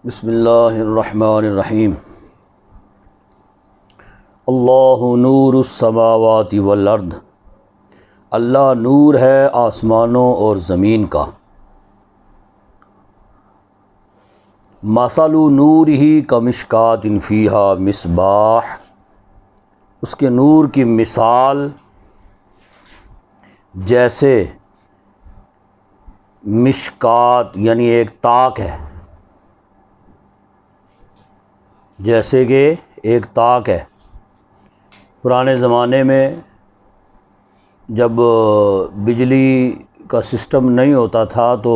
بسم اللہ الرحمن الرحیم۔ اللہ نور السماوات والارض، اللہ نور ہے آسمانوں اور زمین کا۔ مثل نورہ کمشکات فیہا مصباح، اس کے نور کی مثال جیسے مشکات یعنی ایک تاک ہے، جیسے کہ ایک تاک ہے۔ پرانے زمانے میں جب بجلی کا سسٹم نہیں ہوتا تھا تو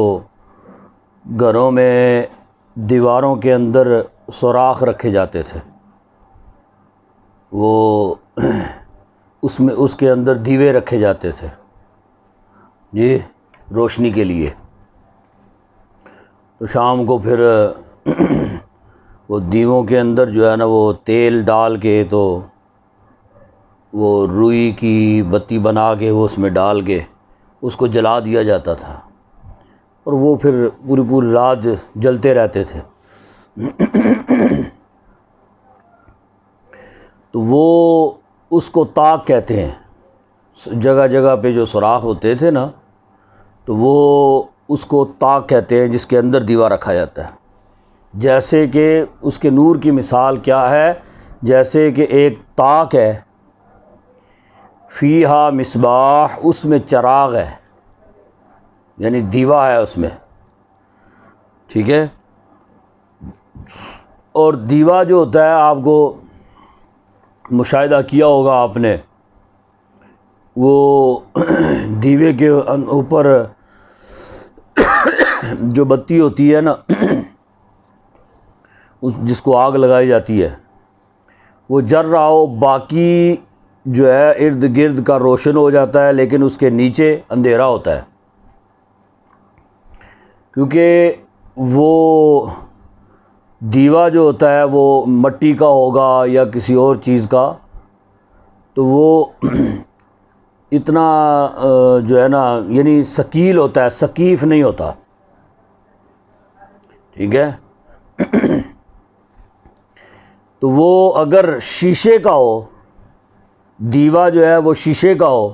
گھروں میں دیواروں کے اندر سوراخ رکھے جاتے تھے، وہ اس کے اندر دیوے رکھے جاتے تھے جی روشنی کے لیے۔ تو شام کو پھر وہ دیووں کے اندر جو ہے نا وہ تیل ڈال کے تو وہ روئی کی بتی بنا کے وہ اس میں ڈال کے اس کو جلا دیا جاتا تھا، اور وہ پھر پوری رات جلتے رہتے تھے۔ تو وہ اس کو تاک کہتے ہیں۔ جگہ جگہ پہ جو سوراخ ہوتے تھے نا تو وہ اس کو تاک کہتے ہیں، جس کے اندر دیوا رکھا جاتا ہے۔ جیسے کہ اس کے نور کی مثال کیا ہے، جیسے کہ ایک تاک ہے، فیہا مصباح، اس میں چراغ ہے، یعنی دیوا ہے اس میں، ٹھیک ہے۔ اور دیوا جو ہوتا ہے، آپ کو مشاہدہ کیا ہوگا آپ نے، وہ دیوے کے اوپر جو بتی ہوتی ہے نا، جس کو آگ لگائی جاتی ہے، وہ جل رہا ہو، باقی جو ہے ارد گرد کا روشن ہو جاتا ہے، لیکن اس کے نیچے اندھیرا ہوتا ہے، کیونکہ وہ دیوا جو ہوتا ہے وہ مٹی کا ہوگا یا کسی اور چیز کا، تو وہ اتنا جو ہے نا یعنی ثقیل ہوتا ہے، ثقیف نہیں ہوتا، ٹھیک ہے۔ تو وہ اگر شیشے کا ہو، دیوا جو ہے وہ شیشے کا ہو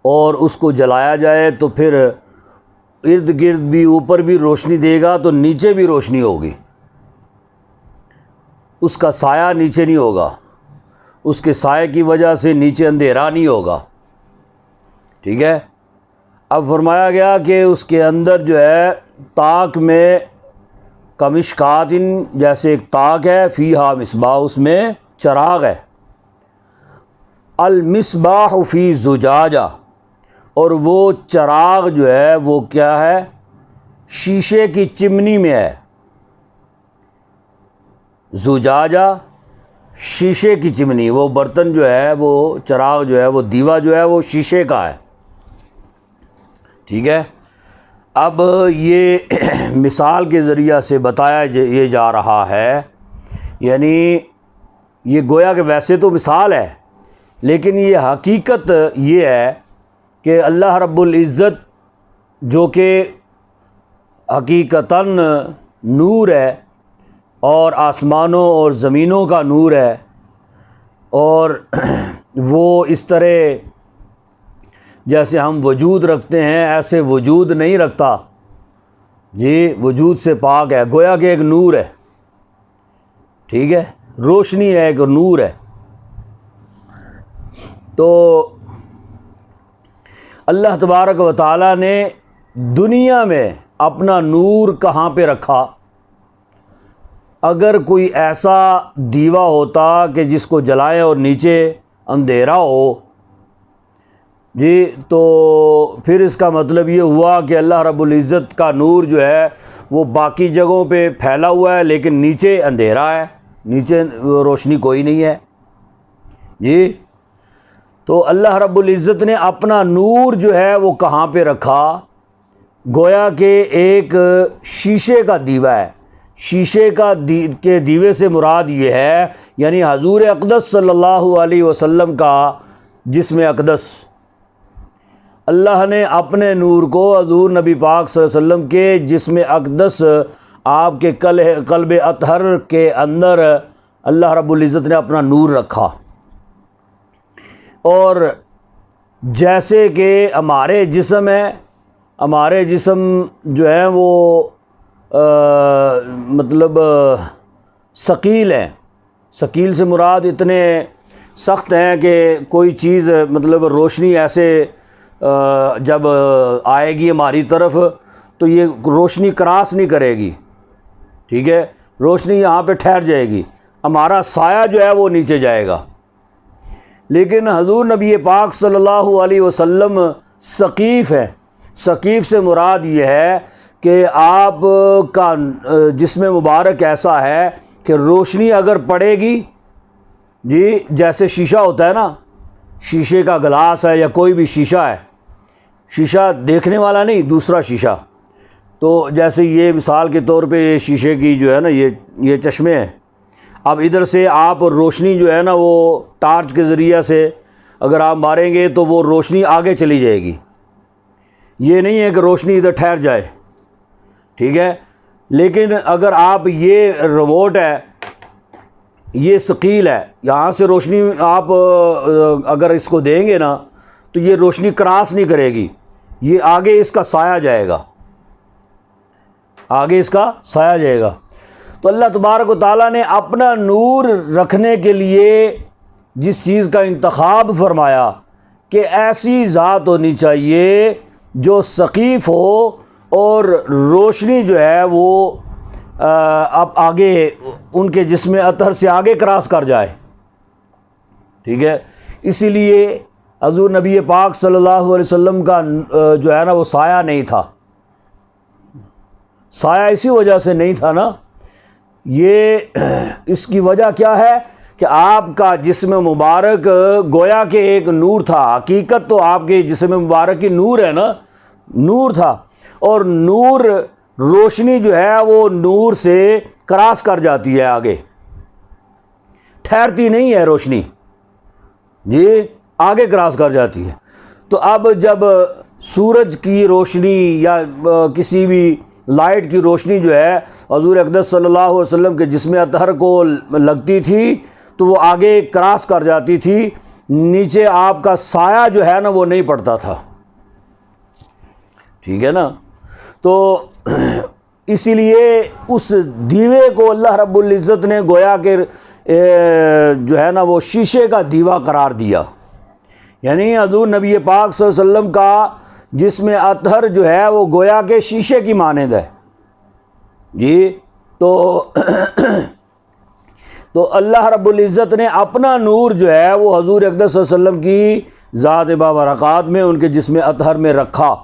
اور اس کو جلایا جائے تو پھر ارد گرد بھی اوپر بھی روشنی دے گا تو نیچے بھی روشنی ہوگی، اس کا سایہ نیچے نہیں ہوگا، اس کے سائے کی وجہ سے نیچے اندھیرا نہیں ہوگا، ٹھیک ہے۔ اب فرمایا گیا کہ اس کے اندر جو ہے تاک میں کمشکات، جیسے ایک تاک ہے، فیہا مصباح، اس میں چراغ ہے، المصباح فی زجاجہ، اور وہ چراغ جو ہے وہ کیا ہے، شیشے کی چمنی میں ہے۔ زجاجہ شیشے کی چمنی، وہ برتن جو ہے وہ چراغ جو ہے وہ دیوا جو ہے وہ شیشے کا ہے، ٹھیک ہے۔ اب یہ مثال کے ذریعہ سے بتایا یہ جا رہا ہے، یعنی یہ گویا کہ ویسے تو مثال ہے، لیکن یہ حقیقت یہ ہے کہ اللہ رب العزت جو کہ حقیقتاً نور ہے، اور آسمانوں اور زمینوں کا نور ہے، اور وہ اس طرح جیسے ہم وجود رکھتے ہیں ایسے وجود نہیں رکھتا جی، وجود سے پاک ہے، گویا کہ ایک نور ہے، ٹھیک ہے، روشنی ہے، ایک نور ہے۔ تو اللہ تبارک و تعالیٰ نے دنیا میں اپنا نور کہاں پہ رکھا؟ اگر کوئی ایسا دیوا ہوتا کہ جس کو جلائیں اور نیچے اندھیرا ہو جی، تو پھر اس کا مطلب یہ ہوا کہ اللہ رب العزت کا نور جو ہے وہ باقی جگہوں پہ پھیلا ہوا ہے، لیکن نیچے اندھیرا ہے، نیچے روشنی کوئی نہیں ہے جی۔ تو اللہ رب العزت نے اپنا نور جو ہے وہ کہاں پہ رکھا؟ گویا کہ ایک شیشے کا دیوا ہے۔ شیشے کے دیوے سے مراد یہ ہے یعنی حضور اقدس صلی اللہ علیہ وسلم کا جسم اقدس، اللہ نے اپنے نور کو حضور نبی پاک صلی اللہ علیہ وسلم کے جسم اقدس آپ کے قلب اطہر کے اندر اللہ رب العزت نے اپنا نور رکھا، اور جیسے کہ ہمارے جسم ہے، ہمارے جسم جو ہیں وہ مطلب ثقیل ہیں، ثقیل سے مراد اتنے سخت ہیں کہ کوئی چیز مطلب روشنی ایسے جب آئے گی ہماری طرف تو یہ روشنی کراس نہیں کرے گی، ٹھیک ہے، روشنی یہاں پہ ٹھہر جائے گی، ہمارا سایہ جو ہے وہ نیچے جائے گا۔ لیکن حضور نبی پاک صلی اللہ علیہ وسلم ثقیف ہے۔ ثقیف سے مراد یہ ہے کہ آپ کا جسم مبارک ایسا ہے کہ روشنی اگر پڑے گی، جی جیسے شیشہ ہوتا ہے نا، شیشے کا گلاس ہے یا کوئی بھی شیشہ ہے، شیشہ دیکھنے والا نہیں، دوسرا شیشہ، تو جیسے یہ مثال کے طور پہ یہ شیشے کی جو ہے نا یہ چشمے ہیں، اب ادھر سے آپ روشنی جو ہے نا وہ ٹارچ کے ذریعہ سے اگر آپ ماریں گے تو وہ روشنی آگے چلی جائے گی، یہ نہیں ہے کہ روشنی ادھر ٹھہر جائے، ٹھیک ہے۔ لیکن اگر آپ یہ ریموٹ ہے، یہ ثقیل ہے، یہاں سے روشنی آپ اگر اس کو دیں گے نا تو یہ روشنی کراس نہیں کرے گی، یہ آگے اس کا سایہ جائے گا، آگے اس کا سایہ جائے گا۔ تو اللہ تبارک و تعالیٰ نے اپنا نور رکھنے کے لیے جس چیز کا انتخاب فرمایا کہ ایسی ذات ہونی چاہیے جو ثقیف ہو اور روشنی جو ہے وہ اب آگے ان کے جسم اطہر سے آگے کراس کر جائے، ٹھیک ہے۔ اسی لیے حضور نبی پاک صلی اللہ علیہ وسلم کا جو ہے نا وہ سایہ نہیں تھا، سایہ اسی وجہ سے نہیں تھا نا، یہ اس کی وجہ کیا ہے کہ آپ کا جسم مبارک گویا کہ ایک نور تھا، حقیقت تو آپ کے جسم مبارک کی نور ہے نا، نور تھا، اور نور روشنی جو ہے وہ نور سے کراس کر جاتی ہے، آگے ٹھہرتی نہیں ہے روشنی، جی آگے کراس کر جاتی ہے۔ تو اب جب سورج کی روشنی یا کسی بھی لائٹ کی روشنی جو ہے حضور اقدس صلی اللہ علیہ وسلم کے جسم اطہر کو لگتی تھی تو وہ آگے کراس کر جاتی تھی، نیچے آپ کا سایہ جو ہے نا وہ نہیں پڑتا تھا، ٹھیک ہے نا۔ تو اسی لیے اس دیوے کو اللہ رب العزت نے گویا کہ جو ہے نا وہ شیشے کا دیوا قرار دیا، یعنی حضور نبی پاک صلی اللہ علیہ وسلم کا جسم اطہر جو ہے وہ گویا کہ شیشے کی مانند ہے، جی تو اللہ رب العزت نے اپنا نور جو ہے وہ حضور اقدس صلی اللہ علیہ وسلم کی ذات بابرکات میں ان کے جسم اطہر میں رکھا،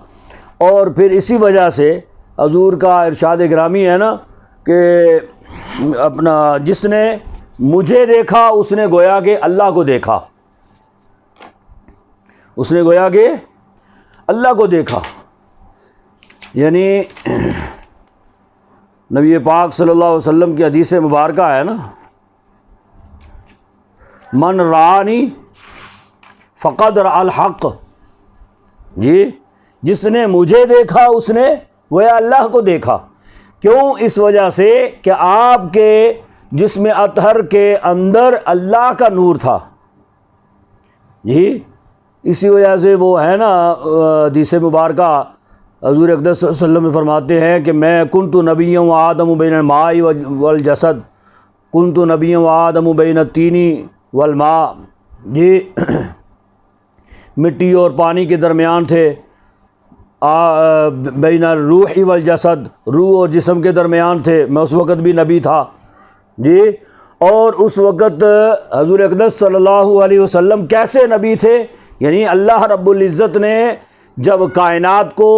اور پھر اسی وجہ سے حضور کا ارشاد گرامی ہے نا کہ اپنا جس نے مجھے دیکھا اس نے گویا کہ اللہ کو دیکھا، اس نے گویا کہ اللہ کو دیکھا، یعنی نبی پاک صلی اللہ علیہ وسلم کی حدیث مبارکہ ہے نا، من رانی فقد رأى الحق، جی جس نے مجھے دیکھا اس نے گویا اللہ کو دیکھا۔ کیوں؟ اس وجہ سے کہ آپ کے جسم اطہر کے اندر اللہ کا نور تھا، جی اسی وجہ سے وہ ہے نا حدیث مبارکہ حضور اقدس صلی اللہ علیہ وسلم میں فرماتے ہیں کہ میں کنت نبی و آدم بین الماء والجسد، کنت نبی و آدم بین الطین والماء، جی مٹی اور پانی کے درمیان تھے، بین الروح والجسد، روح اور جسم کے درمیان تھے، میں اس وقت بھی نبی تھا، جی اور اس وقت حضور اقدس صلی اللہ علیہ وسلم کیسے نبی تھے؟ یعنی اللہ رب العزت نے جب کائنات کو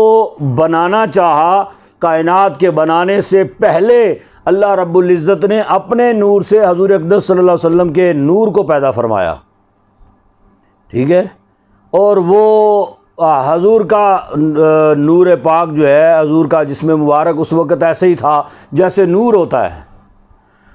بنانا چاہا، کائنات کے بنانے سے پہلے اللہ رب العزت نے اپنے نور سے حضور اقدس صلی اللہ علیہ وسلم کے نور کو پیدا فرمایا، ٹھیک ہے، اور وہ حضور کا نور پاک جو ہے، حضور کا جسم مبارک اس وقت ایسے ہی تھا جیسے نور ہوتا ہے،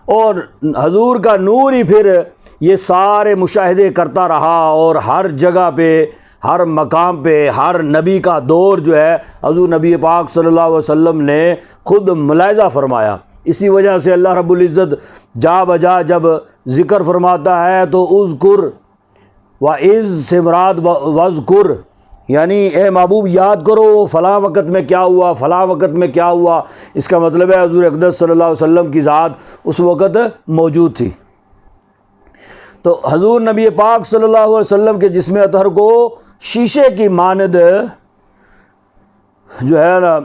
اور حضور کا نور ہی پھر یہ سارے مشاہدے کرتا رہا، اور ہر جگہ پہ ہر مقام پہ ہر نبی کا دور جو ہے حضور نبی پاک صلی اللہ علیہ وسلم نے خود ملاحظہ فرمایا۔ اسی وجہ سے اللہ رب العزت جا بجا جب ذکر فرماتا ہے تو اذکر وَإِذْ سے مراد وَاذْكُر، یعنی اے محبوب یاد کرو فلاں وقت میں کیا ہوا، فلاں وقت میں کیا ہوا۔ اس کا مطلب ہے حضور اقدس صلی اللہ علیہ وسلم کی ذات اس وقت موجود تھی۔ تو حضور نبی پاک صلی اللہ علیہ وسلم کے جسم اطہر کو شیشے کی مانند جو ہے نا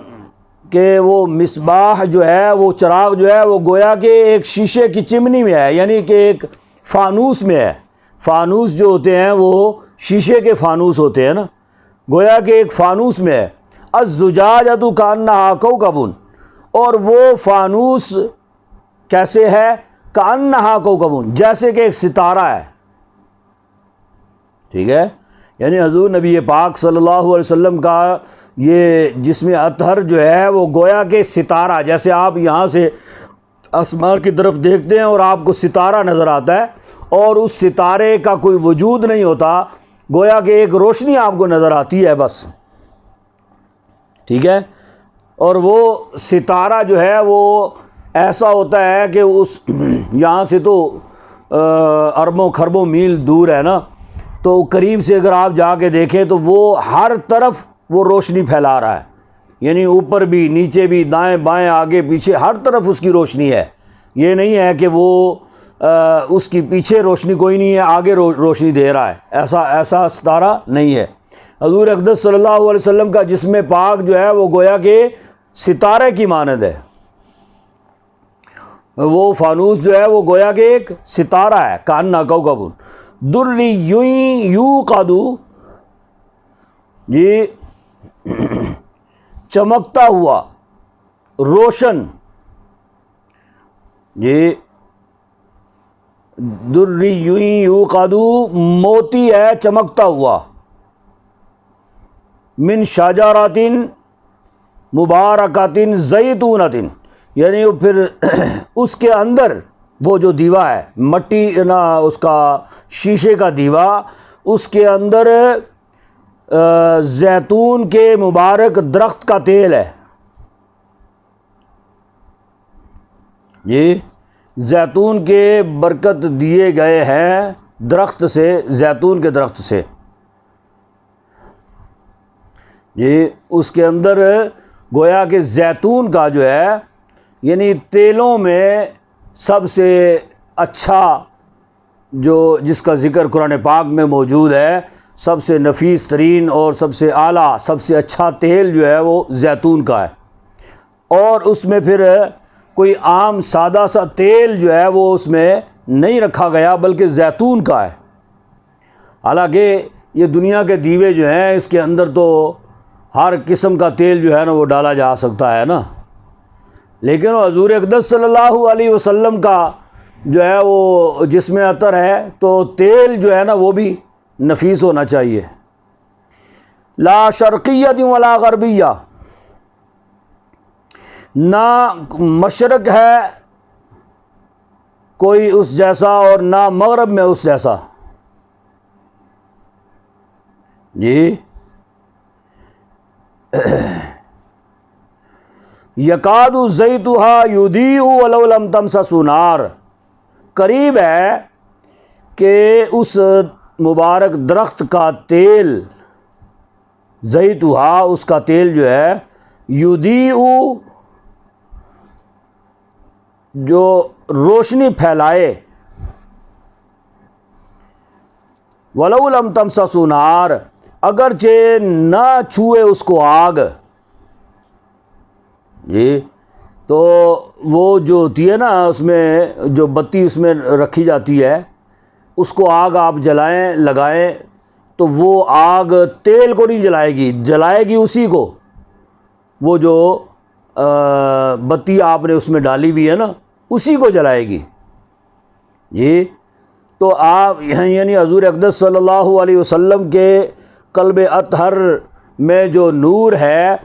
کہ وہ مصباح جو ہے، وہ چراغ جو ہے، وہ گویا کہ ایک شیشے کی چمنی میں ہے، یعنی کہ ایک فانوس میں ہے۔ فانوس جو ہوتے ہیں وہ شیشے کے فانوس ہوتے ہیں نا، گویا کہ ایک فانوس میں ہے۔ الزجاجۃ کأنہا کوکب، اور وہ فانوس کیسے ہے؟ کأنہا کوکب، جیسے کہ ایک ستارہ ہے۔ ٹھیک ہے، یعنی حضور نبی پاک صلی اللہ علیہ وسلم کا یہ جسم اطہر جو ہے وہ گویا کہ ستارہ، جیسے آپ یہاں سے آسمان کی طرف دیکھتے ہیں اور آپ کو ستارہ نظر آتا ہے اور اس ستارے کا کوئی وجود نہیں ہوتا، گویا کہ ایک روشنی آپ کو نظر آتی ہے بس۔ ٹھیک ہے، اور وہ ستارہ جو ہے وہ ایسا ہوتا ہے کہ اس یہاں سے تو اربوں خربوں میل دور ہے نا، تو قریب سے اگر آپ جا کے دیکھیں تو وہ ہر طرف وہ روشنی پھیلا رہا ہے، یعنی اوپر بھی نیچے بھی دائیں بائیں آگے پیچھے ہر طرف اس کی روشنی ہے۔ یہ نہیں ہے کہ وہ اس کی پیچھے روشنی کوئی نہیں ہے، آگے روشنی دے رہا ہے، ایسا ستارہ نہیں ہے۔ حضور اقدس صلی اللہ علیہ وسلم کا جسم پاک جو ہے وہ گویا کہ ستارے کی مانند ہے۔ وہ فانوس جو ہے وہ گویا کہ ایک ستارہ ہے، کأنہا کوکب دری یوقد، جی چمکتا ہوا، روشن، جی دری یوقد موتی ہے چمکتا ہوا، من شجرۃ مبارکۃ زیتونۃ، یعنی پھر اس کے اندر وہ جو دیوا ہے، مٹی نا اس کا شیشے کا دیوا، اس کے اندر زیتون کے مبارک درخت کا تیل ہے۔ یہ زیتون کے برکت دیے گئے ہیں درخت سے، زیتون کے درخت سے، یہ اس کے اندر گویا کہ زیتون کا جو ہے، یعنی تیلوں میں سب سے اچھا جو جس کا ذکر قرآن پاک میں موجود ہے، سب سے نفیس ترین اور سب سے اعلیٰ سب سے اچھا تیل جو ہے وہ زیتون کا ہے، اور اس میں پھر کوئی عام سادہ سا تیل جو ہے وہ اس میں نہیں رکھا گیا بلکہ زیتون کا ہے۔ حالانکہ یہ دنیا کے دیوے جو ہیں اس کے اندر تو ہر قسم کا تیل جو ہے نا وہ ڈالا جا سکتا ہے نا، لیکن حضور اقدس صلی اللہ علیہ وسلم کا جو ہے وہ جسم اطہر ہے تو تیل جو ہے نا وہ بھی نفیس ہونا چاہیے۔ لا شرقیہ ولا غربیہ، نہ مشرق ہے کوئی اس جیسا اور نہ مغرب میں اس جیسا، جی یکاد زیتها یضیء ولو لم تمسسہ نار، قریب ہے کہ اس مبارک درخت کا تیل، زیتها اس کا تیل جو ہے، یضیء جو روشنی پھیلائے، ولو لم تمسسہ نار اگرچہ نہ چھوئے اس کو آگ، جی تو وہ جو ہوتی ہے نا اس میں جو بتی اس میں رکھی جاتی ہے، اس کو آگ آپ جلائیں لگائیں تو وہ آگ تیل کو نہیں جلائے گی، جلائے گی اسی کو، وہ جو بتی آپ نے اس میں ڈالی ہوئی ہے نا اسی کو جلائے گی۔ جی تو آپ یعنی حضور اقدس صلی اللہ علیہ وسلم کے قلب اطہر میں جو نور ہے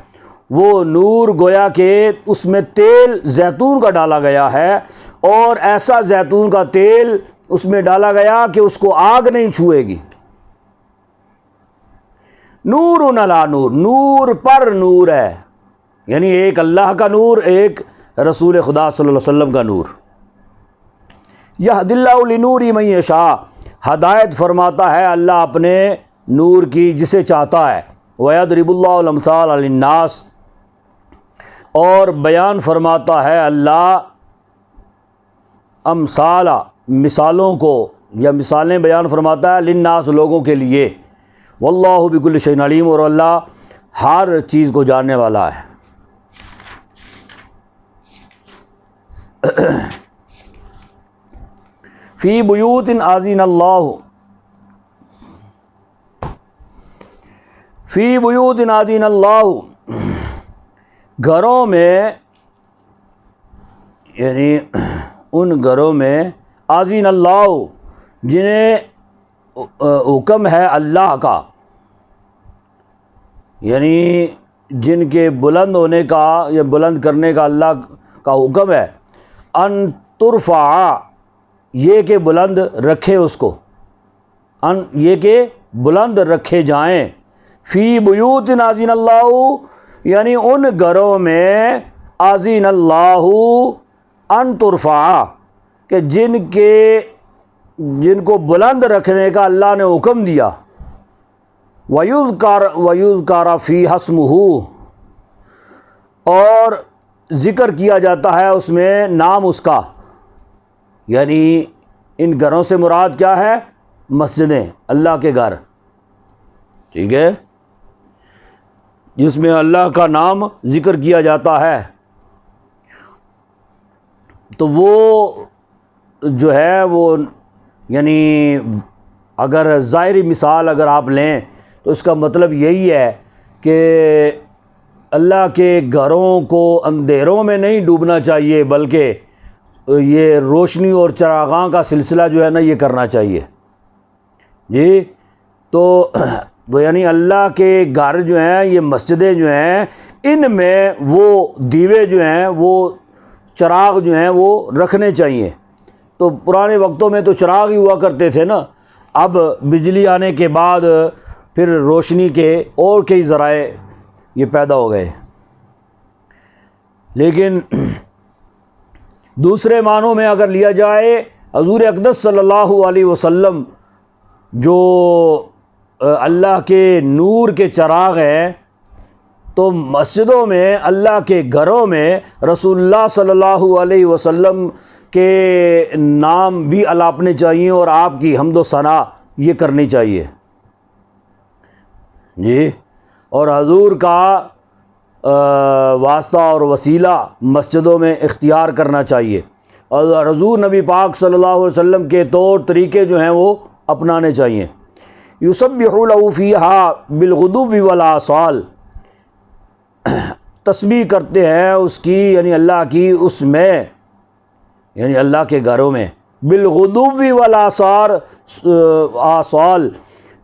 وہ نور گویا کہ اس میں تیل زیتون کا ڈالا گیا ہے، اور ایسا زیتون کا تیل اس میں ڈالا گیا کہ اس کو آگ نہیں چھوئے گی۔ نور علی نور، نور پر نور ہے، یعنی ایک اللہ کا نور، ایک رسول خدا صلی اللہ علیہ وسلم کا نور۔ یہدی اللہ لنورہ من یشاء، ہدایت فرماتا ہے اللہ اپنے نور کی جسے چاہتا ہے۔ وَيَضْرِبُ اللَّهُ الْأَمْثَالَ لِلنَّاسِ، اور بیان فرماتا ہے اللہ امثال، مثالوں کو، یا مثالیں بیان فرماتا ہے للناس، لوگوں کے لیے۔ واللہ بکل شیء علیم، اور اللہ ہر چیز کو جاننے والا ہے۔ فی بیوت اذن اللہ، فی بیوت اذن اللہ، گھروں میں، یعنی ان گھروں میں اذن اللہ، جنہیں حکم ہے اللہ کا، یعنی جن کے بلند ہونے کا یا بلند کرنے کا اللہ کا حکم ہے، ان ترفع، یہ کہ بلند رکھے اس کو، ان یہ کہ بلند رکھے جائیں، فی بیوت اذن اللہ، یعنی ان گھروں میں اذن اللہ ان ترفع، کہ جن کو بلند رکھنے کا اللہ نے حکم دیا، وَيُذْكَرَ فِيهَا اسْمُهُ، اور ذکر کیا جاتا ہے اس میں نام اس کا، یعنی ان گھروں سے مراد کیا ہے؟ مسجدیں، اللہ کے گھر، ٹھیک ہے، جس میں اللہ کا نام ذکر کیا جاتا ہے، تو وہ جو ہے وہ، یعنی اگر ظاہری مثال اگر آپ لیں تو اس کا مطلب یہی ہے کہ اللہ کے گھروں کو اندھیروں میں نہیں ڈوبنا چاہیے، بلکہ یہ روشنی اور چراغاں کا سلسلہ جو ہے نا یہ کرنا چاہیے جی۔ تو وہ یعنی اللہ کے گھر جو ہیں، یہ مسجدیں جو ہیں، ان میں وہ دیوے جو ہیں، وہ چراغ جو ہیں وہ رکھنے چاہیے۔ تو پرانے وقتوں میں تو چراغ ہی ہوا کرتے تھے نا، اب بجلی آنے کے بعد پھر روشنی کے اور کئی ذرائع یہ پیدا ہو گئے، لیکن دوسرے معنوں میں اگر لیا جائے، حضور اقدس صلی اللہ علیہ وسلم جو اللہ کے نور کے چراغ ہیں، تو مسجدوں میں، اللہ کے گھروں میں رسول اللہ صلی اللہ علیہ وسلم کے نام بھی الاپنے چاہیے اور آپ کی حمد و ثنا یہ کرنی چاہیے جی، اور حضور کا واسطہ اور وسیلہ مسجدوں میں اختیار کرنا چاہیے، اور حضور نبی پاک صلی اللہ علیہ وسلم کے طور طریقے جو ہیں وہ اپنانے چاہیے۔ یسبح لہ فیہا بالغدو والآصال، تسبیح کرتے ہیں اس کی، یعنی اللہ کی، اس میں، یعنی اللہ کے گھروں میں، بالغدو والآصال، آصال،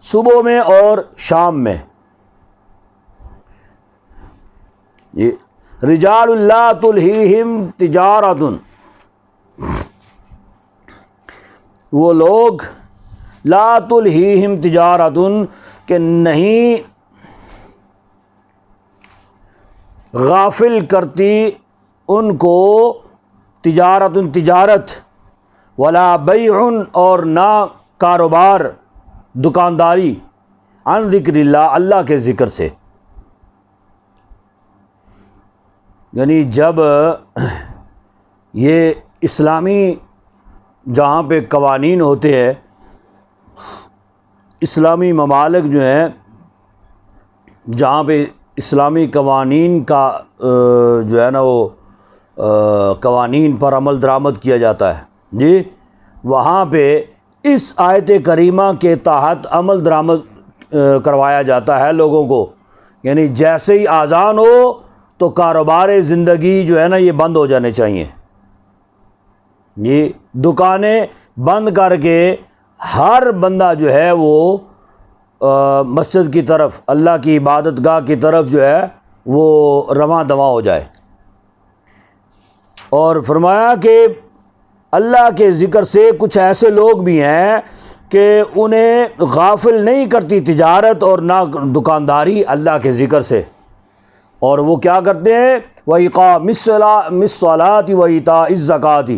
صبح میں اور شام میں۔ رجال لا تلہیہم تجارۃ، وہ لوگ لا تلہیہم تجارۃ، کہ نہیں غافل کرتی ان کو تجارت، تجارت، ولا بیع، اور نہ کاروبار، دکانداری، عن ذکر اللہ، اللہ کے ذکر سے۔ یعنی جب یہ اسلامی جہاں پہ قوانین ہوتے ہیں، اسلامی ممالک جو ہیں جہاں پہ اسلامی قوانین کا جو ہے نا وہ قوانین پر عمل درآمد کیا جاتا ہے جی، وہاں پہ اس آیت کریمہ کے تحت عمل درآمد کروایا جاتا ہے لوگوں کو، یعنی جیسے ہی اذان ہو تو کاروبار زندگی جو ہے نا یہ بند ہو جانے چاہیے جی، دکانیں بند کر کے ہر بندہ جو ہے وہ مسجد کی طرف، اللہ کی عبادت گاہ کی طرف جو ہے وہ رواں دواں ہو جائے۔ اور فرمایا کہ اللہ کے ذکر سے کچھ ایسے لوگ بھی ہیں کہ انہیں غافل نہیں کرتی تجارت اور نہ دکانداری اللہ کے ذکر سے، اور وہ کیا کرتے ہیں، وَإِقَامِ الصَّلَاةِ وَإِيتَاءِ الزَّكَاةِ،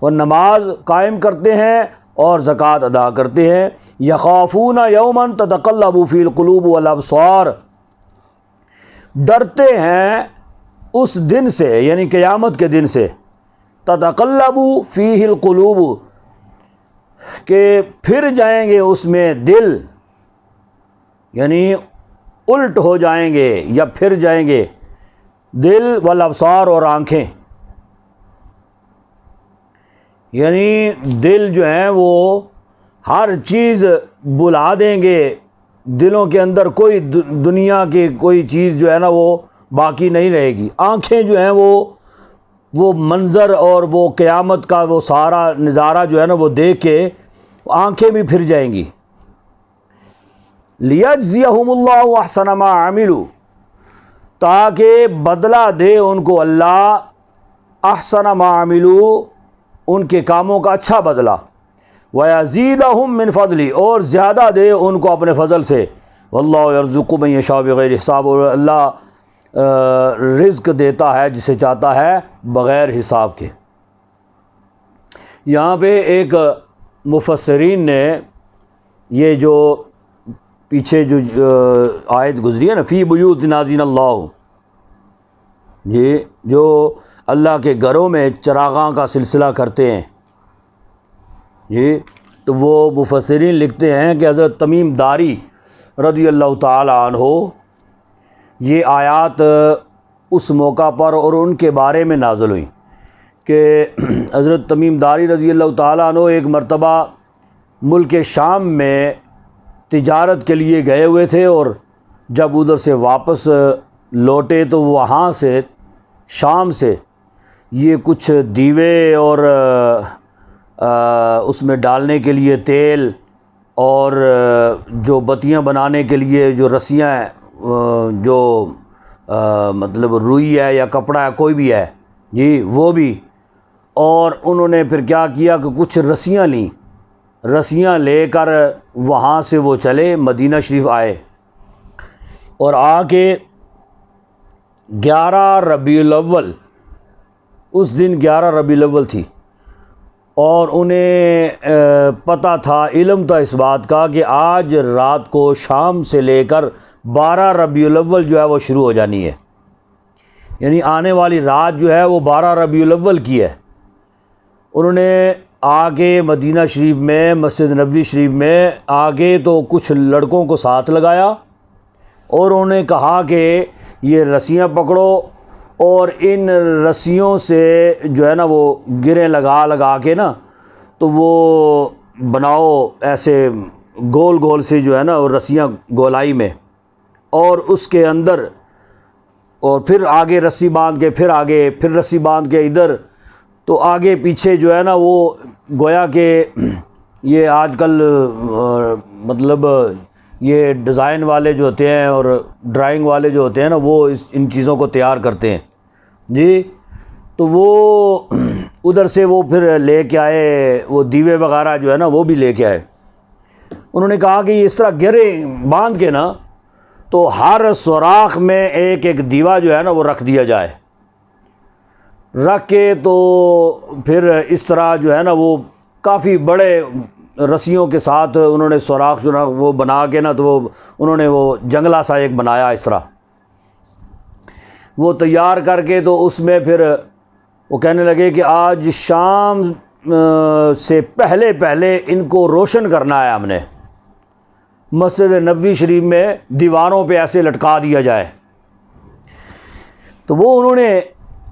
وہ نماز قائم کرتے ہیں اور زکوٰۃ ادا کرتے ہیں، يَخَافُونَ يَوْمًا تَتَقَلَّبُ فِيهِ الْقُلُوبُ وَالْأَبْصَارُ، ڈرتے ہیں اس دن سے، یعنی قیامت کے دن سے، تتقلب فیہ القلوب، کہ پھر جائیں گے اس میں دل، یعنی الٹ ہو جائیں گے یا پھر جائیں گے دل، والابصار، اور آنکھیں، یعنی دل جو ہیں وہ ہر چیز بلا دیں گے، دلوں کے اندر کوئی دنیا کی کوئی چیز جو ہے نا وہ باقی نہیں رہے گی، آنکھیں جو ہیں وہ منظر اور وہ قیامت کا وہ سارا نظارہ جو ہے نا وہ دیکھ کے آنکھیں بھی پھر جائیں گی۔ لیجزیہم اللہ احسن ما عملوا، تاکہ بدلہ دے ان کو اللہ احسن ما عملوا، ان کے کاموں کا اچھا بدلہ، وَيَزِيدَهُم مِّن فَضْلِهِ، اور زیادہ دے ان کو اپنے فضل سے، وَاللَّهُ يَرْزُقُ مَن يَشَاءُ بِغَيْرِ حساب، اور اللہ رزق دیتا ہے جسے چاہتا ہے بغیر حساب کے۔ یہاں پہ ایک مفسرین نے یہ جو پیچھے جو آیت گزری ہے نا، فی بیوت نازین اللہ، یہ جو اللہ کے گھروں میں چراغاں کا سلسلہ کرتے ہیں، یہ تو وہ مفسرین لکھتے ہیں کہ حضرت تمیم داری رضی اللہ تعالی عنہ یہ آیات اس موقع پر اور ان کے بارے میں نازل ہوئیں کہ حضرت تمیم داری رضی اللہ تعالی عنہ ایک مرتبہ ملک شام میں تجارت کے لیے گئے ہوئے تھے، اور جب ادھر سے واپس لوٹے تو وہاں سے شام سے یہ کچھ دیوے اور اس میں ڈالنے کے لیے تیل اور جو بتیاں بنانے کے لیے جو رسیاں ہیں، جو مطلب روئی ہے یا کپڑا ہے کوئی بھی ہے جی وہ بھی، اور انہوں نے پھر کیا کیا کہ کچھ رسیاں لے کر وہاں سے وہ چلے مدینہ شریف آئے، اور آ کے 11 ربیع الاول، اس دن 11 ربیع الاول تھی، اور انہیں پتہ تھا، علم تھا اس بات کا کہ آج رات کو شام سے لے کر 12 ربیع الاول جو ہے وہ شروع ہو جانی ہے، یعنی آنے والی رات جو ہے وہ 12 ربیع الاول کی ہے۔ انہوں نے آگے مدینہ شریف میں مسجد نبوی شریف میں آگے تو کچھ لڑکوں کو ساتھ لگایا، اور انہوں نے کہا کہ یہ رسیاں پکڑو، اور ان رسیوں سے جو ہے نا وہ گریں لگا کے نا تو وہ بناؤ ایسے گول گول سے جو ہے نا وہ رسیاں گولائی میں، اور اس کے اندر، اور پھر آگے رسی باندھ کے، پھر آگے پھر رسی باندھ کے ادھر، تو آگے پیچھے جو ہے نا وہ گویا کہ یہ آج کل مطلب یہ ڈیزائن والے جو ہوتے ہیں اور ڈرائنگ والے جو ہوتے ہیں نا وہ ان چیزوں کو تیار کرتے ہیں جی، تو وہ ادھر سے وہ پھر لے کے آئے، وہ دیوے وغیرہ جو ہے نا وہ بھی لے کے آئے۔ انہوں نے کہا کہ اس طرح گرے باندھ کے نا تو ہر سوراخ میں ایک ایک دیوا جو ہے نا وہ رکھ دیا جائے، رکھ کے تو پھر اس طرح جو ہے نا وہ کافی بڑے رسیوں کے ساتھ انہوں نے سوراخ جو نا وہ بنا کے نا تو وہ انہوں نے وہ جنگلہ سا ایک بنایا، اس طرح وہ تیار کر کے تو اس میں پھر وہ کہنے لگے کہ آج شام سے پہلے ان کو روشن کرنا ہے، ہم نے مسجد نبوی شریف میں دیواروں پہ ایسے لٹکا دیا جائے۔ تو وہ انہوں نے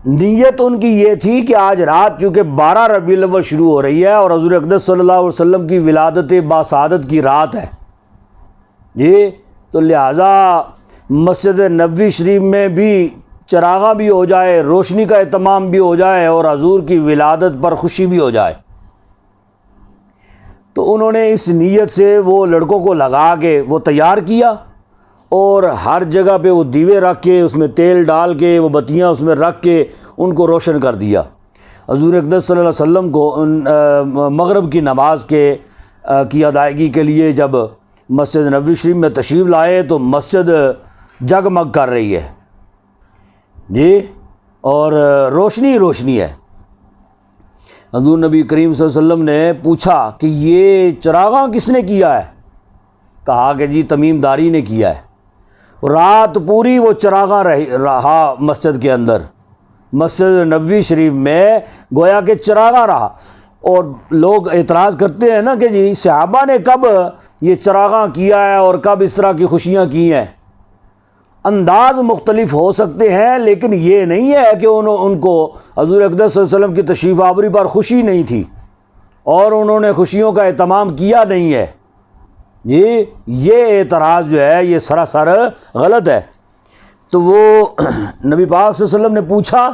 نیت ان کی یہ تھی کہ آج رات چونکہ 12 ربیع الاول شروع ہو رہی ہے اور حضور اقدس صلی اللہ علیہ وسلم کی ولادت باسعادت کی رات ہے جی، تو لہٰذا مسجد نبوی شریف میں بھی چراغاں بھی ہو جائے، روشنی کا اہتمام بھی ہو جائے، اور حضور کی ولادت پر خوشی بھی ہو جائے۔ تو انہوں نے اس نیت سے وہ لڑکوں کو لگا کے وہ تیار کیا، اور ہر جگہ پہ وہ دیوے رکھ کے اس میں تیل ڈال کے وہ بتیاں اس میں رکھ کے ان کو روشن کر دیا۔ حضور اقدس صلی اللہ علیہ وسلم کو مغرب کی نماز کے کی ادائیگی کے لیے جب مسجد نبوی شریف میں تشریف لائے تو مسجد جگمگ کر رہی ہے جی، اور روشنی روشنی ہے۔ حضور نبی کریم صلی اللہ علیہ وسلم نے پوچھا کہ یہ چراغاں کس نے کیا ہے؟ کہا کہ جی تمیم داری نے کیا ہے۔ رات پوری وہ چراغاں رہا مسجد کے اندر، مسجد نبوی شریف میں گویا کہ چراغاں رہا۔ اور لوگ اعتراض کرتے ہیں نا کہ جی صحابہ نے کب یہ چراغاں کیا ہے اور کب اس طرح کی خوشیاں کی ہیں۔ انداز مختلف ہو سکتے ہیں، لیکن یہ نہیں ہے کہ ان کو حضور اقدس صلی اللہ علیہ وسلم کی تشریف آوری پر خوشی نہیں تھی اور انہوں نے خوشیوں کا اہتمام کیا نہیں ہے۔ یہ اعتراض جو ہے یہ سراسر غلط ہے۔ تو وہ نبی پاک صلی اللہ علیہ وسلم نے پوچھا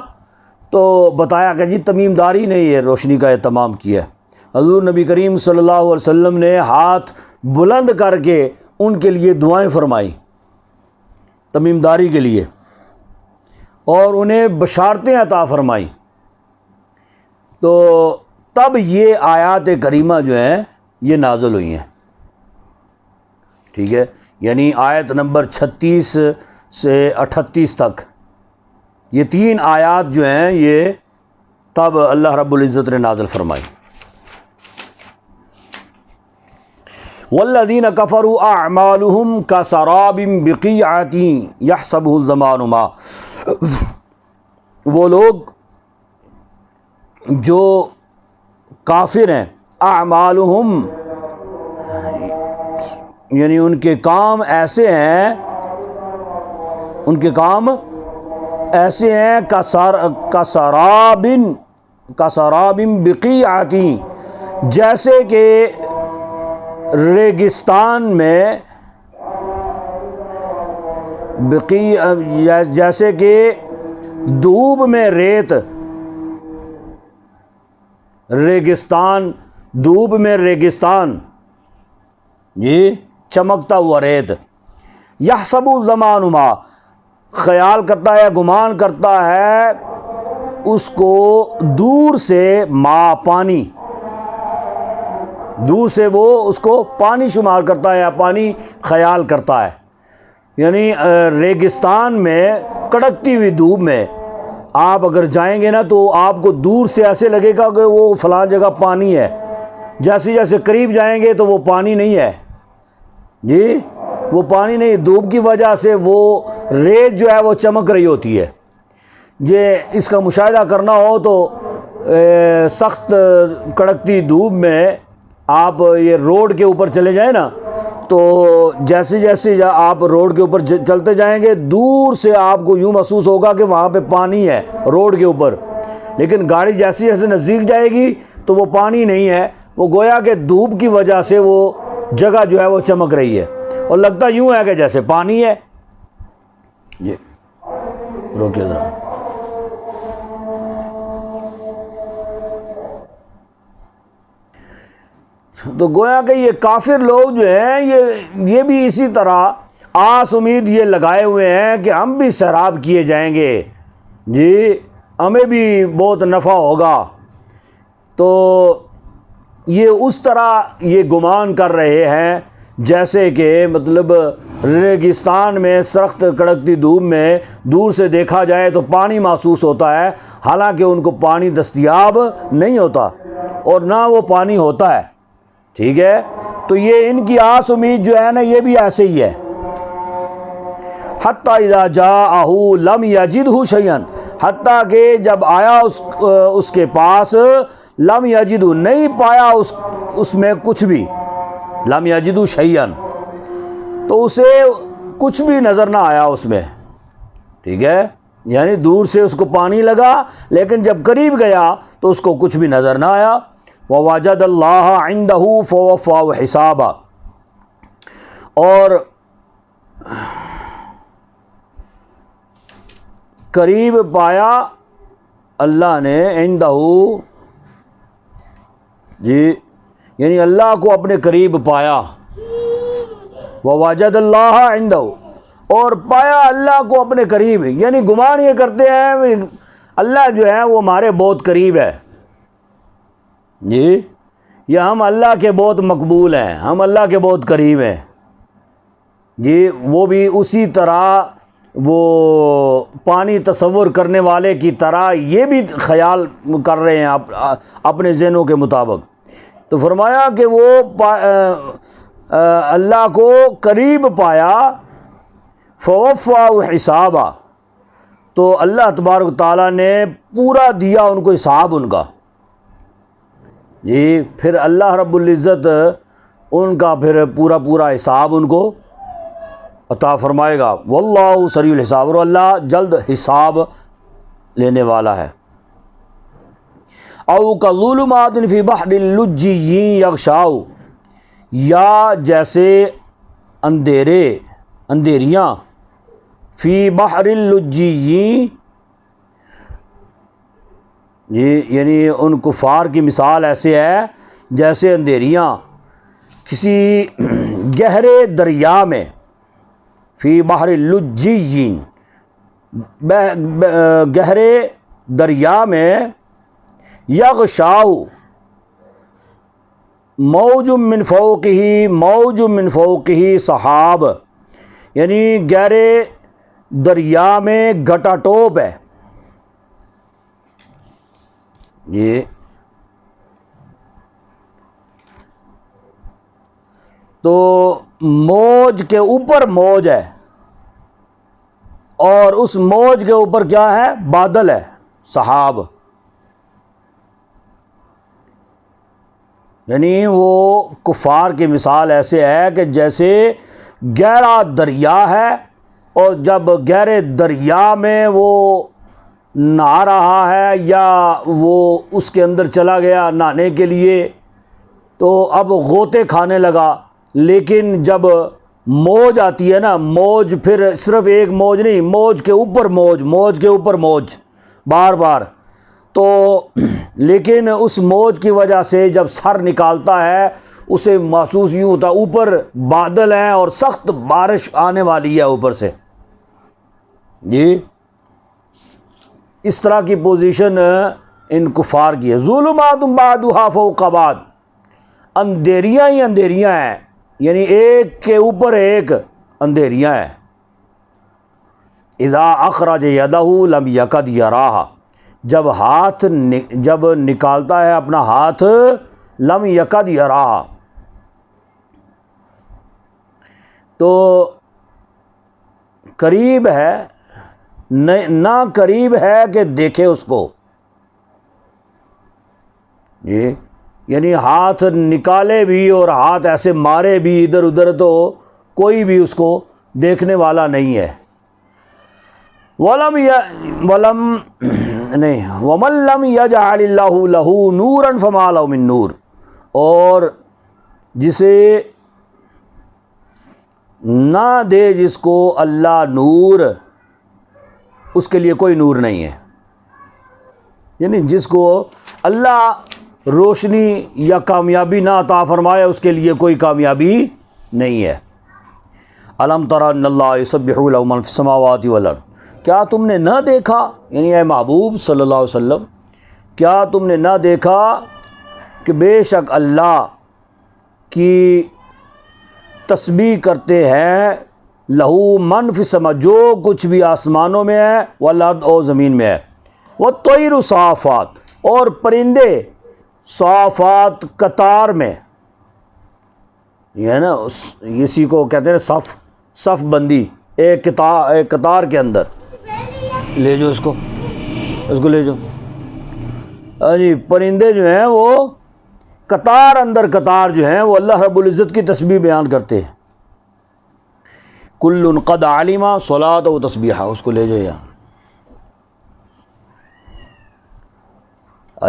تو بتایا کہ جی تمیم داری نے یہ روشنی کا اہتمام کیا ہے۔ حضور نبی کریم صلی اللہ علیہ وسلم نے ہاتھ بلند کر کے ان کے لیے دعائیں فرمائیں تمیم داری کے لیے، اور انہیں بشارتیں عطا فرمائیں۔ تو تب یہ آیات کریمہ جو ہیں یہ نازل ہوئی ہیں، ٹھیک ہے، یعنی آیت نمبر 36 سے 38 تک یہ 3 آیات جو ہیں یہ تب اللہ رب العزت نے نازل فرمائی۔ والذین کفروا اعمالهم کسراب بقیعۃ یحسبہ الظمآن ماء، وہ لوگ جو کافر ہیں، اعمالهم یعنی ان کے کام ایسے ہیں، ان کے کام ایسے ہیں کسراب بقیعۃ، جیسے کہ ریگستان میں جیسے کہ دھوپ میں ریت، ریگستان، دھوپ میں ریگستان، یہ چمکتا ہوا ریت۔ یحسب الظمآن ماء، خیال کرتا ہے، گمان کرتا ہے اس کو دور سے ماء، پانی، دور سے وہ اس کو پانی شمار کرتا ہے یا پانی خیال کرتا ہے۔ یعنی ریگستان میں کڑکتی ہوئی دھوپ میں آپ اگر جائیں گے نا تو آپ کو دور سے ایسے لگے گا کہ وہ فلاں جگہ پانی ہے، جیسے جیسے قریب جائیں گے تو وہ پانی نہیں ہے، جی وہ پانی نہیں، دھوپ کی وجہ سے وہ ریت جو ہے وہ چمک رہی ہوتی ہے۔ یہ اس کا مشاہدہ کرنا ہو تو سخت کڑکتی دھوپ میں آپ یہ روڈ کے اوپر چلے جائیں نا، تو جیسے جیسے آپ روڈ کے اوپر چلتے جائیں گے دور سے آپ کو یوں محسوس ہوگا کہ وہاں پہ پانی ہے روڈ کے اوپر، لیکن گاڑی جیسے جیسے نزدیک جائے گی تو وہ پانی نہیں ہے، وہ گویا کہ دھوپ کی وجہ سے وہ جگہ جو ہے وہ چمک رہی ہے اور لگتا یوں ہے کہ جیسے پانی ہے۔ جی روکیے ذرا۔ تو گویا کہ یہ کافر لوگ جو ہیں یہ بھی اسی طرح آس امید یہ لگائے ہوئے ہیں کہ ہم بھی سیراب کیے جائیں گے، جی ہمیں بھی بہت نفع ہوگا۔ تو یہ اس طرح یہ گمان کر رہے ہیں جیسے کہ مطلب ریگستان میں سخت کڑکتی دھوپ میں دور سے دیکھا جائے تو پانی محسوس ہوتا ہے، حالانکہ ان کو پانی دستیاب نہیں ہوتا اور نہ وہ پانی ہوتا ہے، ٹھیک ہے۔ تو یہ ان کی آس امید جو ہے نا یہ بھی ایسے ہی ہے۔ حتی اذا جاءہ لم یجدہ شیئا، حتیٰ کہ جب آیا اس کے پاس، لم یجدہ نہیں پایا اس میں کچھ بھی، لم یجدہ شیئا تو اسے کچھ بھی نظر نہ آیا اس میں، ٹھیک ہے، یعنی دور سے اس کو پانی لگا لیکن جب قریب گیا تو اس کو کچھ بھی نظر نہ آیا۔ وَوَجَدَ اللَّهَ عِنْدَهُ فَوَفَّاهُ حِسَابًا، اور قریب پایا اللہ نے، عندہ جی یعنی اللہ کو اپنے قریب پایا، وَوَجَدَ اللَّهَ عِنْدَهُ، اور پایا اللہ کو اپنے قریب، یعنی گمان یہ کرتے ہیں اللہ جو ہے وہ ہمارے بہت قریب ہے، جی یا ہم اللہ کے بہت مقبول ہیں، ہم اللہ کے بہت قریب ہیں جی، وہ بھی اسی طرح وہ پانی تصور کرنے والے کی طرح یہ بھی خیال کر رہے ہیں اپنے ذہنوں کے مطابق۔ تو فرمایا کہ وہ اللہ کو قریب پایا، فوفاہ حسابا، تو اللہ تبارک و تعالیٰ نے پورا دیا ان کو حساب ان کا جی، پھر اللہ رب العزت ان کا پھر پورا حساب ان کو عطا فرمائے گا۔ واللہ سریع الحساب، اور اللہ جلد حساب لینے والا ہے۔ او کظلمات فی بحر اللجی یغشاؤ، یا جیسے اندھیریاں فی بحر اللجی، یعنی ان کفار کی مثال ایسے ہے جیسے اندھیریاں کسی گہرے دریا میں، فی بحر اللجی، گہرے دریا میں، یغشاؤ موج من فوقہ سحاب، یعنی گہرے دریا میں گھٹا ٹوپ ہے یہ، تو موج کے اوپر موج ہے، اور اس موج کے اوپر کیا ہے؟ بادل ہے، سحاب، یعنی وہ کفار کی مثال ایسے ہے کہ جیسے گہرا دریا ہے، اور جب گہرے دریا میں وہ نہا رہا ہے یا وہ اس کے اندر چلا گیا نہانے کے لیے، تو اب غوطے کھانے لگا، لیکن جب موج آتی ہے نا، موج پھر صرف ایک موج نہیں، موج کے اوپر موج، موج کے اوپر موج، بار بار، تو لیکن اس موج کی وجہ سے جب سر نکالتا ہے اسے محسوس یوں ہوتا اوپر بادل ہیں اور سخت بارش آنے والی ہے اوپر سے جی، اس طرح کی پوزیشن ان کفار کی ہے۔ ظلمات بعضھا فوق بعض، اندھیریاں ہی اندھیریاں ہیں، یعنی ایک کے اوپر ایک اندھیریاں ہیں۔ اذا اخرج یدہ لم یکد یراھا، جب نکالتا ہے اپنا ہاتھ، لم یکد یراھا، تو قریب ہے، نہ قریب ہے کہ دیکھے اس کو جی، یعنی ہاتھ نکالے بھی اور ہاتھ ایسے مارے بھی ادھر ادھر، تو کوئی بھی اس کو دیکھنے والا نہیں ہے۔ وَمَن لَّمْ يَجْعَلِ اللَّهُ لَهُ نُورًا فَمَا لَهُ مِن نُور، اور جسے نہ دے جس کو اللہ نور، اس کے لیے کوئی نور نہیں ہے، یعنی جس کو اللہ روشنی یا کامیابی نہ عطا فرمائے اس کے لیے کوئی کامیابی نہیں ہے۔ الم تر ان اللہ یسبح لہ من فی السماوات والارض، کیا تم نے نہ دیکھا، یعنی اے محبوب صلی اللہ علیہ وسلم، کیا تم نے نہ دیکھا کہ بے شک اللہ کی تسبیح کرتے ہیں لہو من فی السماء، جو کچھ بھی آسمانوں میں ہے، والارض اور زمین میں ہے، والطیر صافات، اور پرندے صافات قطار میں، یہ ہے نا اسی کو کہتے ہیں صف بندی، ایک قطار کے اندر، لے جو اس کو لے جو جی، پرندے جو ہیں وہ قطار اندر قطار جو ہیں وہ اللہ رب العزت کی تسبیح بیان کرتے ہیں۔ کل قد علم صلاۃ و تسبیحہ، اس کو لے جو یہاں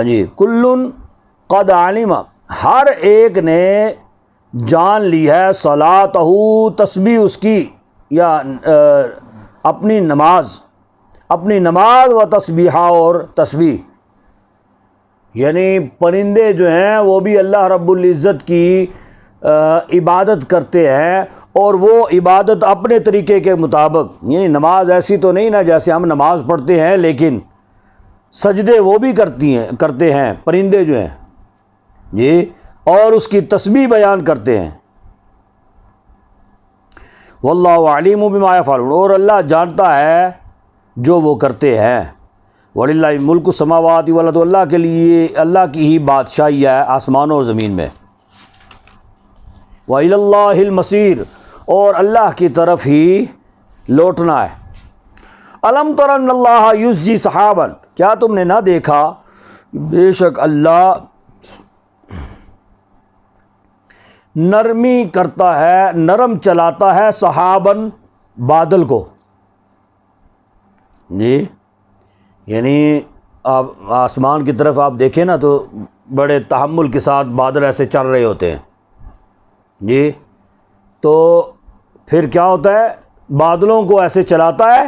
جی، کل قد علم، ہر ایک نے جان لی ہے، صلاتہ، تسبیح اس کی، یا اپنی نماز و تسبیحہ، اور تسبیح، یعنی پرندے جو ہیں وہ بھی اللہ رب العزت کی عبادت کرتے ہیں، اور وہ عبادت اپنے طریقے کے مطابق، یعنی نماز ایسی تو نہیں نا جیسے ہم نماز پڑھتے ہیں، لیکن سجدے وہ بھی کرتے ہیں پرندے جو ہیں یہ اور اس کی تسبیح بیان کرتے ہیں۔ واللہ علیم بما یفعلون، اور اللہ جانتا ہے جو وہ کرتے ہیں۔ وَلِلَّهِ مُلْكُ السَّمَاوَاتِ وَالْأَرْضِ، اللہ کے لیے اللہ کی ہی بادشاہی ہے آسمانوں اور زمین میں۔ وَإِلَى اللَّهِ الْمَصِيرُ، اور اللہ کی طرف ہی لوٹنا ہے۔ أَلَمْ تَرَ أَنَّ اللَّهَ يُزْجِي سَحَابًا، کیا تم نے نہ دیکھا بے شک اللہ نرمی کرتا ہے، نرم چلاتا ہے سحاباً، بادل کو۔ جی یعنی آپ آسمان کی طرف آپ دیکھیں نا تو بڑے تحمل کے ساتھ بادل ایسے چل رہے ہوتے ہیں۔ جی تو پھر کیا ہوتا ہے، بادلوں کو ایسے چلاتا ہے،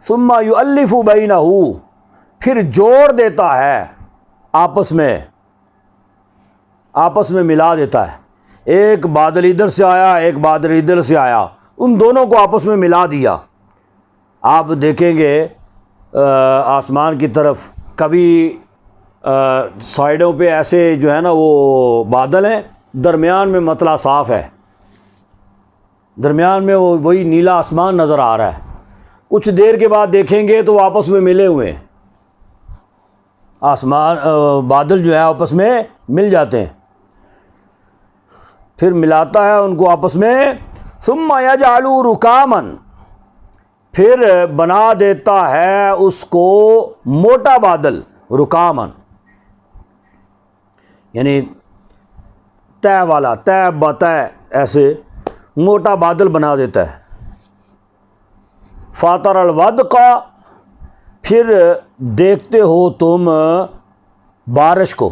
ثم یؤلف بینہ، پھر جوڑ دیتا ہے آپس میں ملا دیتا ہے۔ ایک بادل ادھر سے آیا، ایک بادل ادھر سے آیا، ان دونوں کو آپس میں ملا دیا۔ آپ دیکھیں گے آسمان کی طرف کبھی سائڈوں پہ ایسے جو ہے نا وہ بادل ہیں، درمیان میں مطلع صاف ہے، درمیان میں وہی نیلا آسمان نظر آ رہا ہے۔ کچھ دیر کے بعد دیکھیں گے تو وہ آپس میں ملے ہوئے ہیں، بادل جو ہے آپس میں مل جاتے ہیں، پھر ملاتا ہے ان کو آپس میں۔ ثم یجعل رکاما، پھر بنا دیتا ہے اس کو موٹا بادل، رکاما یعنی طے والا، طے بطے ایسے موٹا بادل بنا دیتا ہے۔ فاطر الودق، پھر دیکھتے ہو تم بارش کو،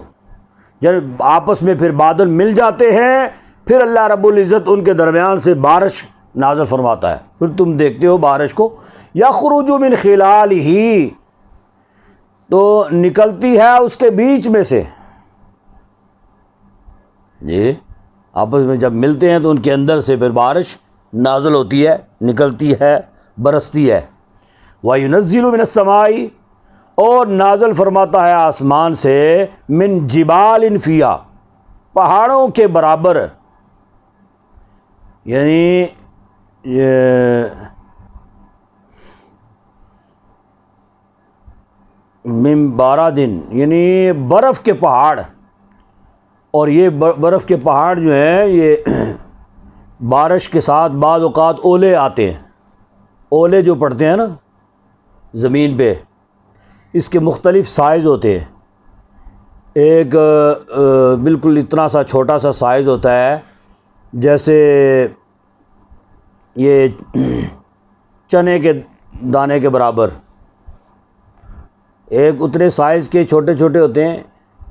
جب آپس میں پھر بادل مل جاتے ہیں، پھر اللہ رب العزت ان کے درمیان سے بارش نازل فرماتا ہے، پھر تم دیکھتے ہو بارش کو۔ یخرج من خلالہ، تو نکلتی ہے اس کے بیچ میں سے۔ جی آپس میں جب ملتے ہیں تو ان کے اندر سے پھر بارش نازل ہوتی ہے، نکلتی ہے، برستی ہے۔ وَيُنَزِّلُ مِنَ السَّمَاءِ، اور نازل فرماتا ہے آسمان سے، من جبال فیہا، پہاڑوں کے برابر، یعنی من بارہ دن، یعنی برف کے پہاڑ۔ اور یہ برف کے پہاڑ جو ہیں یہ بارش کے ساتھ بعض اوقات اولے آتے ہیں، اولے جو پڑتے ہیں نا زمین پہ، اس کے مختلف سائز ہوتے ہیں۔ ایک بالکل اتنا سا چھوٹا سا سائز ہوتا ہے، جیسے یہ چنے کے دانے کے برابر، ایک اتنے سائز کے چھوٹے چھوٹے ہوتے ہیں،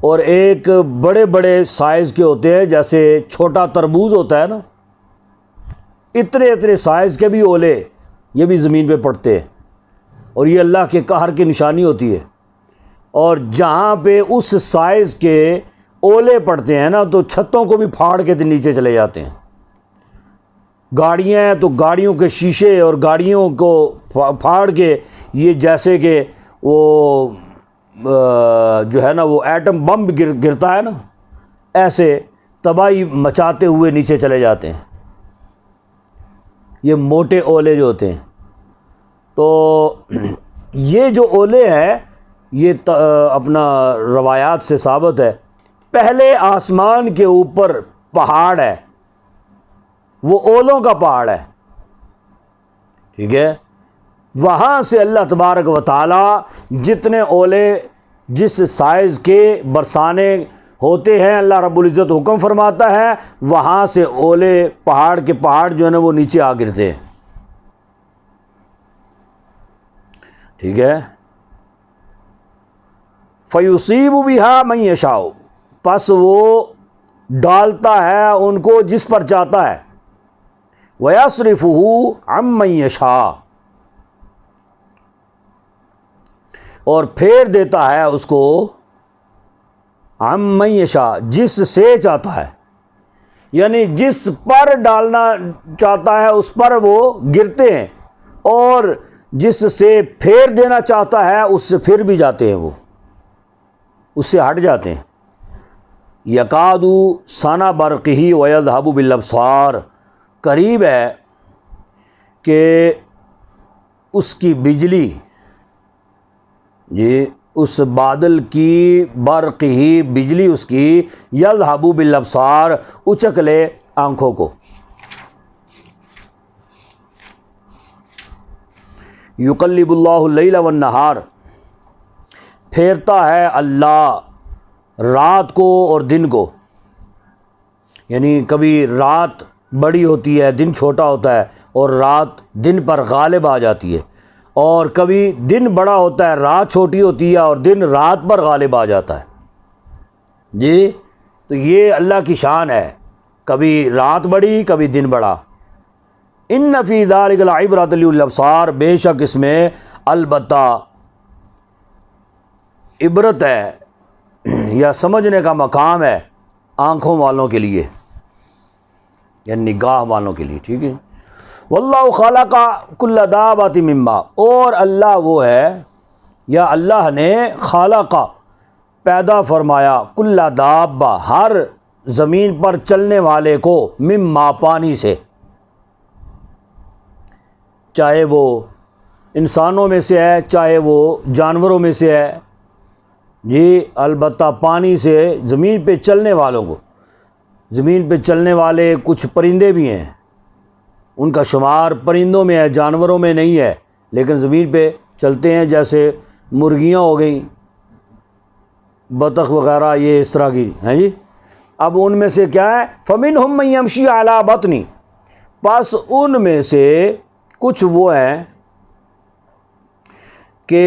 اور ایک بڑے بڑے سائز کے ہوتے ہیں، جیسے چھوٹا تربوز ہوتا ہے نا، اتنے سائز کے بھی اولے یہ بھی زمین پہ پڑتے ہیں، اور یہ اللہ کے قہر کی نشانی ہوتی ہے۔ اور جہاں پہ اس سائز کے اولے پڑتے ہیں نا تو چھتوں کو بھی پھاڑ کے نیچے چلے جاتے ہیں۔ گاڑیاں ہیں تو گاڑیوں کے شیشے اور گاڑیوں کو پھاڑ کے، یہ جیسے کہ وہ جو ہے نا وہ ایٹم بم گرتا ہے نا، ایسے تباہی مچاتے ہوئے نیچے چلے جاتے ہیں، یہ موٹے اولے جو ہوتے ہیں۔ تو یہ جو اولے ہیں یہ اپنا روایات سے ثابت ہے، پہلے آسمان کے اوپر پہاڑ ہے، وہ اولوں کا پہاڑ ہے، ٹھیک ہے، وہاں سے اللہ تبارک و تعالی جتنے اولے جس سائز کے برسانے ہوتے ہیں اللہ رب العزت حکم فرماتا ہے، وہاں سے اولے پہاڑ کے پہاڑ جو ہے نا وہ نیچے آ گرتے ہیں، ٹھیک ہے۔ فَيُصِيبُ بِهَا مَن يَشَاءُ، پس وہ ڈالتا ہے ان کو جس پر چاہتا ہے، وَيَصْرِفُهُ عَن مَن يَشَاءُ، اور پھیر دیتا ہے اس کو، عَن مَن يَشَاءُ، جس سے چاہتا ہے، یعنی جس پر ڈالنا چاہتا ہے اس پر وہ گرتے ہیں، اور جس سے پھیر دینا چاہتا ہے اس سے پھر بھی جاتے ہیں، وہ اس سے ہٹ جاتے ہیں۔ یکاد ثنا برقہ ویذھب بالابصار، قریب ہے کہ اس کی بجلی، یہ اس بادل کی برق ہی بجلی اس کی، یذھب بالابصار اچک لے آنکھوں کو، یقلب اللہ اللیل والنہار، پھیرتا ہے اللہ رات کو اور دن کو، یعنی کبھی رات بڑی ہوتی ہے دن چھوٹا ہوتا ہے اور رات دن پر غالب آ جاتی ہے، اور کبھی دن بڑا ہوتا ہے رات چھوٹی ہوتی ہے اور دن رات پر غالب آ جاتا ہے۔ جی تو یہ اللہ کی شان ہے، کبھی رات بڑی کبھی دن بڑا۔ ان فی ذلک لعبرۃ لأولی الابصار، بے شک اس میں البتہ عبرت ہے یا سمجھنے کا مقام ہے آنکھوں والوں کے لیے یا نگاہ والوں کے لیے، ٹھیک ہے۔ واللہ خلق کل دابۃ من ماء، اور اللہ وہ ہے یا اللہ نے خلق پیدا فرمایا کل دابہ ہر زمین پر چلنے والے کو من ماء پانی سے، چاہے وہ انسانوں میں سے ہے چاہے وہ جانوروں میں سے ہے، جی البتہ پانی سے زمین پہ چلنے والوں کو، زمین پہ چلنے والے کچھ پرندے بھی ہیں، ان کا شمار پرندوں میں ہے جانوروں میں نہیں ہے، لیکن زمین پہ چلتے ہیں، جیسے مرغیاں ہو گئیں، بطخ وغیرہ، یہ اس طرح کی ہیں جی۔ اب ان میں سے کیا ہے، فَمِنْهُمْ مَن يَمْشِي عَلَى بَطْنِ، پس ان میں سے کچھ وہ ہیں کہ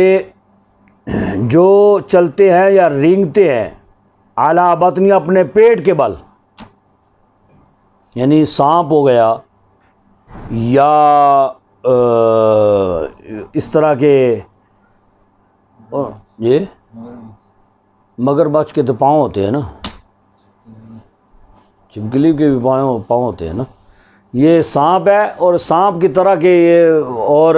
جو چلتے ہیں یا رینگتے ہیں عَلَى بَطْنِ، اپنے پیٹ کے بل، یعنی سانپ ہو گیا یا اس طرح کے، یہ مگرمچھ کے تو پاؤں ہوتے ہیں نا، چپکلی کے بھی پاؤں ہوتے ہیں نا، یہ سانپ ہے، اور سانپ کی طرح کے یہ اور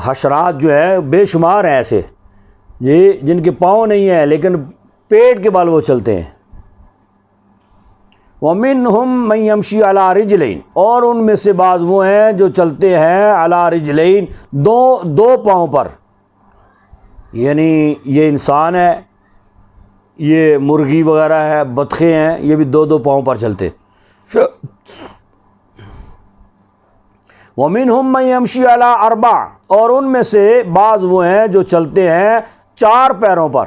حشرات جو ہے بے شمار ہیں ایسے جی جن کے پاؤں نہیں ہیں لیکن پیٹ کے بل وہ چلتے ہیں۔ وَمِنْهُمْ مَن يَمْشِي عَلَى رِجْلَيْنِ، اور ان میں سے بعض وہ ہیں جو چلتے ہیں عَلَى رِجْلَيْنِ، دو پاؤں پر، یعنی یہ انسان ہے، یہ مرغی وغیرہ ہے، بطخیں ہیں، یہ بھی دو پاؤں پر چلتے۔ وَمِنْهُمْ مَن يَمْشِي عَلَى أَرْبَعٍ، اور ان میں سے بعض وہ ہیں جو چلتے ہیں 4 پیروں پر،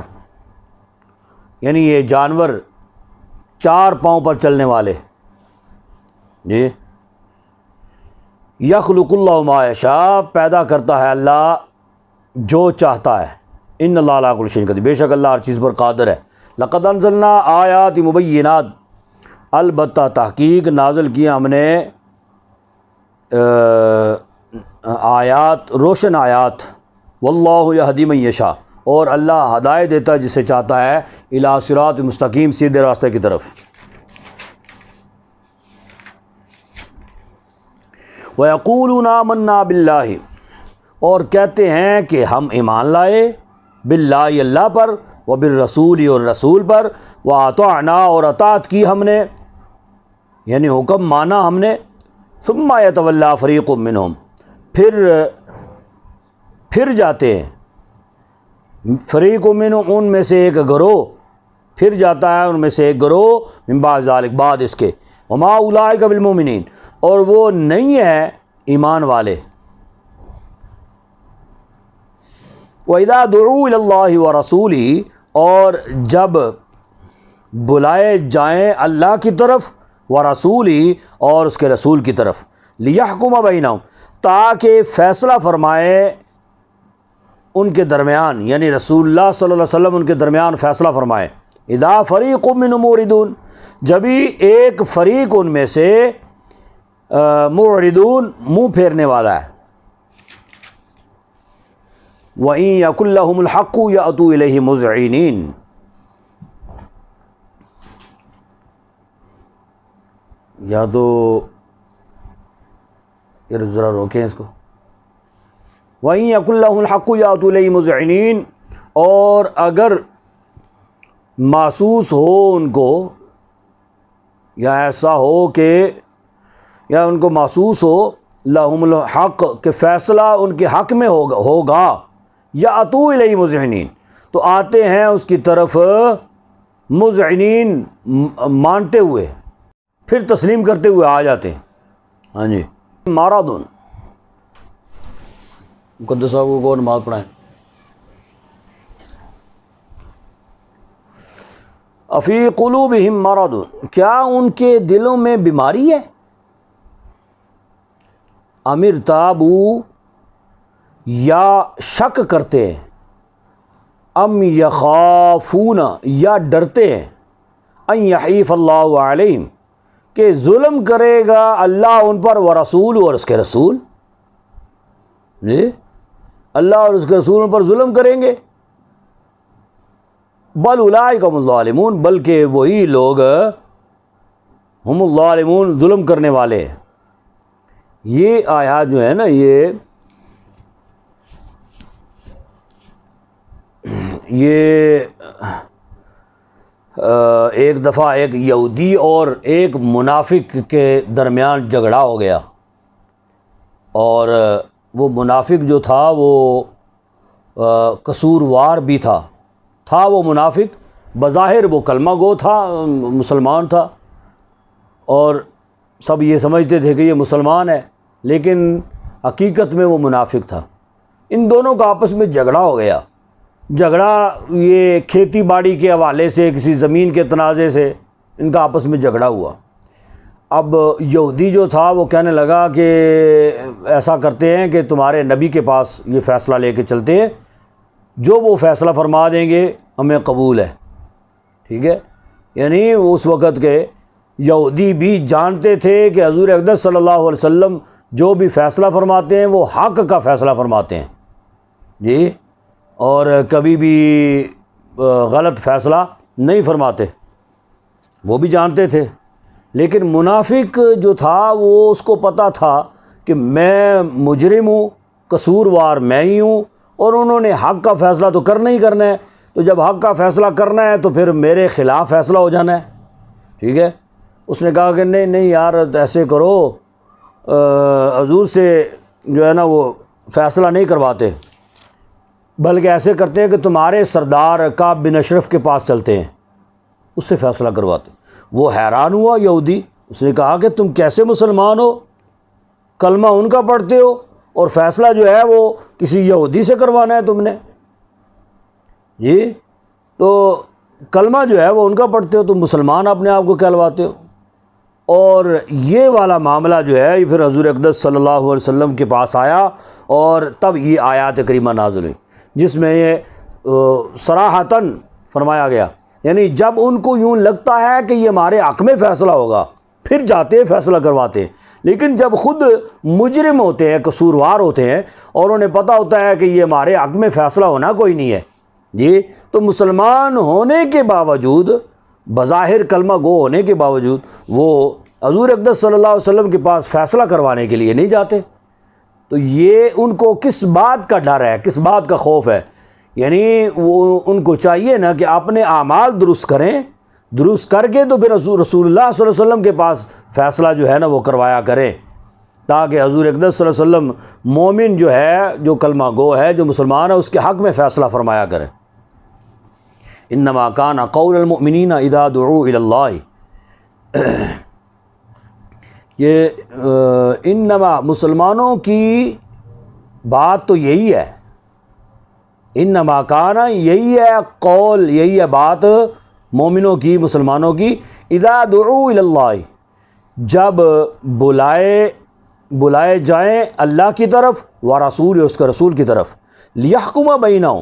یعنی یہ جانور 4 پاؤں پر چلنے والے جی۔ یخلق اللہ ما یشاء، پیدا کرتا ہے اللہ جو چاہتا ہے، ان اللہ علی کل شیء قدیر، بے شک اللہ ہر چیز پر قادر ہے۔ لقد انزلنا آیات مبینات، البتہ تحقیق نازل کیا ہم نے آیات، روشن آیات، واللہ یہدی من یشاء، اور اللہ ہدایت دیتا ہے جسے چاہتا ہے، الی صراط مستقیم، سیدھے راستے کی طرف۔ وَيَقُولُونَ آمَنَّا بِاللَّهِ، اور کہتے ہیں کہ ہم ایمان لائے، باللہ اللہ پر، وبالرسول اور رسول پر، وَأَطَعْنَا اور اطاعت کی ہم نے، یعنی حکم مانا ہم نے، ثُمَّ يَتَوَلَّىٰ فَرِيقٌ مِّنْهُمْ، پھر جاتے ہیں، فریق منہم ان میں سے ایک گروہ، پھر جاتا ہے ان میں سے ایک گروہ، من بعد ذلک بعد اس کے، وما اولئک بالمؤمنین، اور وہ نہیں ہے ایمان والے۔ وَإِذَا دُعُوا إِلَى اللَّهِ وَرَسُولِهِ، اور جب بلائے جائیں اللہ کی طرف، وَرَسُولِهِ اور اس کے رسول کی طرف، لِيَحْكُمَ بَيْنَهُمْ تاکہ فیصلہ فرمائے ان کے درمیان، یعنی رسول اللہ صلی اللہ علیہ وسلم ان کے درمیان فیصلہ فرمائے۔ اذا فریق منہم معرضون، جبھی ایک فریق ان میں سے معرضون منہ پھیرنے والا ہے، وَإِن يَكُن لَّهُمُ الْحَقُّ يَأْتُوا إِلَيْهِ مُذْعِنِينَ، یا تو ذرا روکیں اس کو، وَإِن يَكُن لَّهُمُ الْحَقُّ يَأْتُوا إِلَيْهِ مُذْعِنِينَ، اور اگر محسوس ہو ان کو، یا ایسا ہو کہ یا ان کو محسوس ہو لہم الحق کہ فیصلہ ان کے حق میں ہوگا یا اتو الیہ مذعنین، تو آتے ہیں اس کی طرف مذعنین مانتے ہوئے، پھر تسلیم کرتے ہوئے آ جاتے ہیں۔ ہاں جی، مارادون مقدس صاحب کو نماز پڑھائیں۔ افی قلوبہم مرض، کیا ان کے دلوں میں بیماری ہے؟ ام ارتابوا، یا شک کرتے ہیں، ام یخافون، یا ڈرتے ہیں، ان یحیف اللہ علیہم، کہ ظلم کرے گا اللہ ان پر، ورسول، اور اس کے رسول، جی اللہ اور اس کے رسول ان پر ظلم کریں گے۔ بل اولئک هم الظالمون، بلکہ وہی لوگ ہم الظالمون، ظلم کرنے والے ہیں۔ یہ آیات جو ہے نا، یہ ایک دفعہ ایک یہودی اور ایک منافق کے درمیان جھگڑا ہو گیا، اور وہ منافق جو تھا وہ قصوروار بھی تھا وہ منافق، بظاہر وہ کلمہ گو تھا، مسلمان تھا، اور سب یہ سمجھتے تھے کہ یہ مسلمان ہے، لیکن حقیقت میں وہ منافق تھا۔ ان دونوں کا آپس میں جھگڑا ہو گیا۔ جھگڑا یہ کھیتی باڑی کے حوالے سے، کسی زمین کے تنازع سے ان کا آپس میں جھگڑا ہوا۔ اب یہودی جو تھا وہ کہنے لگا کہ ایسا کرتے ہیں کہ تمہارے نبی کے پاس یہ فیصلہ لے کے چلتے ہیں، جو وہ فیصلہ فرما دیں گے ہمیں قبول ہے، ٹھیک ہے۔ یعنی اس وقت کے یہودی بھی جانتے تھے کہ حضور اقدس صلی اللہ علیہ وسلم جو بھی فیصلہ فرماتے ہیں وہ حق کا فیصلہ فرماتے ہیں، جی، اور کبھی بھی غلط فیصلہ نہیں فرماتے، وہ بھی جانتے تھے۔ لیکن منافق جو تھا وہ اس کو پتہ تھا کہ میں مجرم ہوں، قصوروار میں ہی ہوں، اور انہوں نے حق کا فیصلہ تو کرنا ہی کرنا ہے، تو جب حق کا فیصلہ کرنا ہے تو پھر میرے خلاف فیصلہ ہو جانا ہے، ٹھیک ہے۔ اس نے کہا کہ نہیں یار، ایسے کرو، حضور سے جو ہے نا وہ فیصلہ نہیں کرواتے، بلکہ ایسے کرتے ہیں کہ تمہارے سردار کعب بن اشرف کے پاس چلتے ہیں، اس سے فیصلہ کرواتے۔ وہ حیران ہوا یہودی، اس نے کہا کہ تم کیسے مسلمان ہو، کلمہ ان کا پڑھتے ہو، اور فیصلہ جو ہے وہ کسی یہودی سے کروانا ہے تم نے، جی، تو کلمہ جو ہے وہ ان کا پڑھتے ہو، تم مسلمان اپنے آپ کو کہلواتے ہو۔ اور یہ والا معاملہ جو ہے یہ پھر حضور اقدس صلی اللہ علیہ وسلم کے پاس آیا، اور تب یہ آیات کریمہ نازل ہوئی جس میں یہ صراحتاً فرمایا گیا، یعنی جب ان کو یوں لگتا ہے کہ یہ ہمارے حق میں فیصلہ ہوگا پھر جاتے ہیں فیصلہ کرواتے ہیں، لیکن جب خود مجرم ہوتے ہیں، قصوروار ہوتے ہیں، اور انہیں پتہ ہوتا ہے کہ یہ ہمارے حق میں فیصلہ ہونا کوئی نہیں ہے، جی، تو مسلمان ہونے کے باوجود، بظاہر کلمہ گو ہونے کے باوجود، وہ حضور اقدس صلی اللہ علیہ وسلم کے پاس فیصلہ کروانے کے لیے نہیں جاتے۔ تو یہ ان کو کس بات کا ڈر ہے، کس بات کا خوف ہے؟ یعنی وہ ان کو چاہیے نا کہ اپنے اعمال درست کریں، درست کر کے تو پھر رسول اللہ صلی اللہ علیہ وسلم کے پاس فیصلہ جو ہے نا وہ کروایا کریں، تاکہ حضور اقدس صلی اللہ علیہ وسلم مومن جو ہے، جو کلمہ گو ہے، جو مسلمان ہے، اس کے حق میں فیصلہ فرمایا کریں۔ انما کان قول المؤمنین اذا دعوا الی اللہ، یہ انما مسلمانوں کی بات تو یہی ہے، انما کان یہی ہے قول، یہی ہے بات مومنوں کی، مسلمانوں کی، اذا دعوا الی اللہ، جب بلائے جائیں اللہ کی طرف، ورسول، اور اس کے رسول کی طرف، لیحکم بینہم،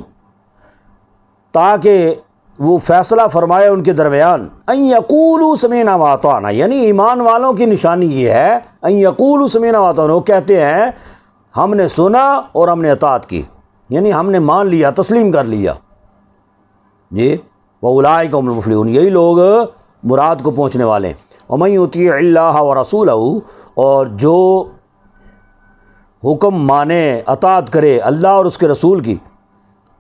تاکہ وہ فیصلہ فرمائے ان کے درمیان، ان یقولوا سمعنا واطعنا، یعنی ایمان والوں کی نشانی یہ ہے، ان یقولوا سمعنا واطعنا، وہ کہتے ہیں ہم نے سنا اور ہم نے اطاعت کی، یعنی ہم نے مان لیا، تسلیم کر لیا، جی، واولئک هم المفلحون، یہی لوگ مراد کو پہنچنے والے ہیں۔ ومن یطیع اللہ ورسولہ، اور جو حکم مانے، اطاعت کرے اللہ اور اس کے رسول کی،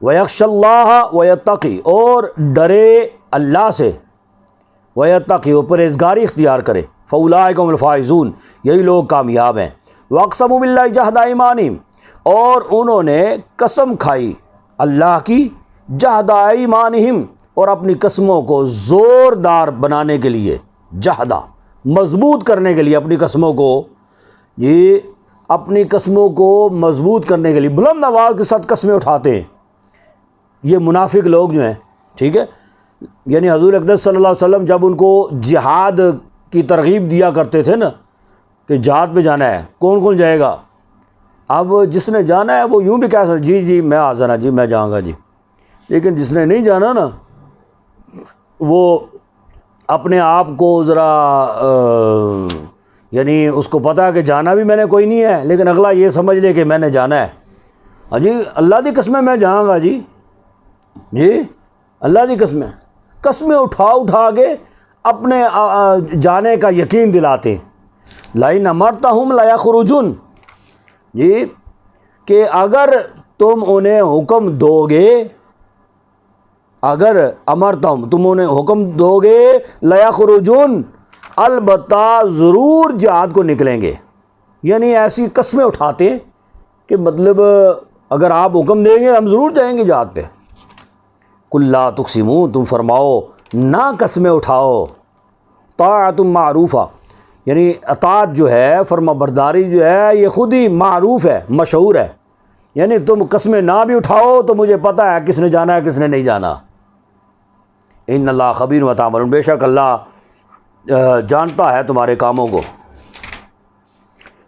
وَيَخْشَ اللَّهَ وَيَتَّقِي، اور ڈرے اللہ سے، وَيَتَّقِي، وہ پرہیزگاری اختیار کرے، فَأُولَٰئِکَ هُمُ الْفَائِزُونَ، یہی لوگ کامیاب ہیں۔ وَأَقْسَمُوا بِاللَّهِ جَهْدَ أَيْمَانِهِمْ، اور انہوں نے قسم کھائی اللہ کی، جہد ایمانہم، اور اپنی قسموں کو زوردار بنانے کے لیے، جہدہ مضبوط کرنے کے لیے، اپنی قسموں کو، یہ اپنی قسموں کو مضبوط کرنے کے لیے بلند آواز کے ساتھ قسمیں اٹھاتے ہیں یہ منافق لوگ جو ہیں، ٹھیک ہے۔ یعنی حضور اقدس صلی اللہ علیہ وسلم جب ان کو جہاد کی ترغیب دیا کرتے تھے نا کہ جہاد پہ جانا ہے، کون کون جائے گا؟ اب جس نے جانا ہے وہ یوں بھی کہہ سکتا جی جی میں حاضر ہوں، جی میں جاؤں گا جی، لیکن جس نے نہیں جانا نا وہ اپنے آپ کو ذرا یعنی اس کو پتہ ہے کہ جانا بھی میں نے کوئی نہیں ہے، لیکن اگلا یہ سمجھ لے کہ میں نے جانا ہے، ہاں جی اللہ دی قسمیں میں جاؤں گا جی، جی اللہ دی قسمیں اٹھا کے اپنے جانے کا یقین دلاتے، لَئِنْ أَمَرْتَهُمْ لَيَخْرُجُونَ، جی کہ اگر تم انہیں حکم دو گے، اگر امرتہم تم انہیں حکم دو گے، لَيَخْرُجُونَ، البتہ ضرور جہاد کو نکلیں گے۔ یعنی ایسی قسمیں اٹھاتے کہ مطلب اگر آپ حکم دیں گے ہم ضرور جائیں گے جہاد پہ۔ قُل لَا تُقْسِمُوا، تم فرماؤ نہ قسمیں اٹھاؤ، طاعۃ معروفہ، یعنی اطاعت جو ہے، فرما برداری جو ہے، یہ خود ہی معروف ہے، مشہور ہے، یعنی تم قسمیں نہ بھی اٹھاؤ تو مجھے پتہ ہے کس نے جانا ہے کس نے نہیں جانا۔ ان اللہ خبیر بما تعملون، بے شک اللہ جانتا ہے تمہارے کاموں کو۔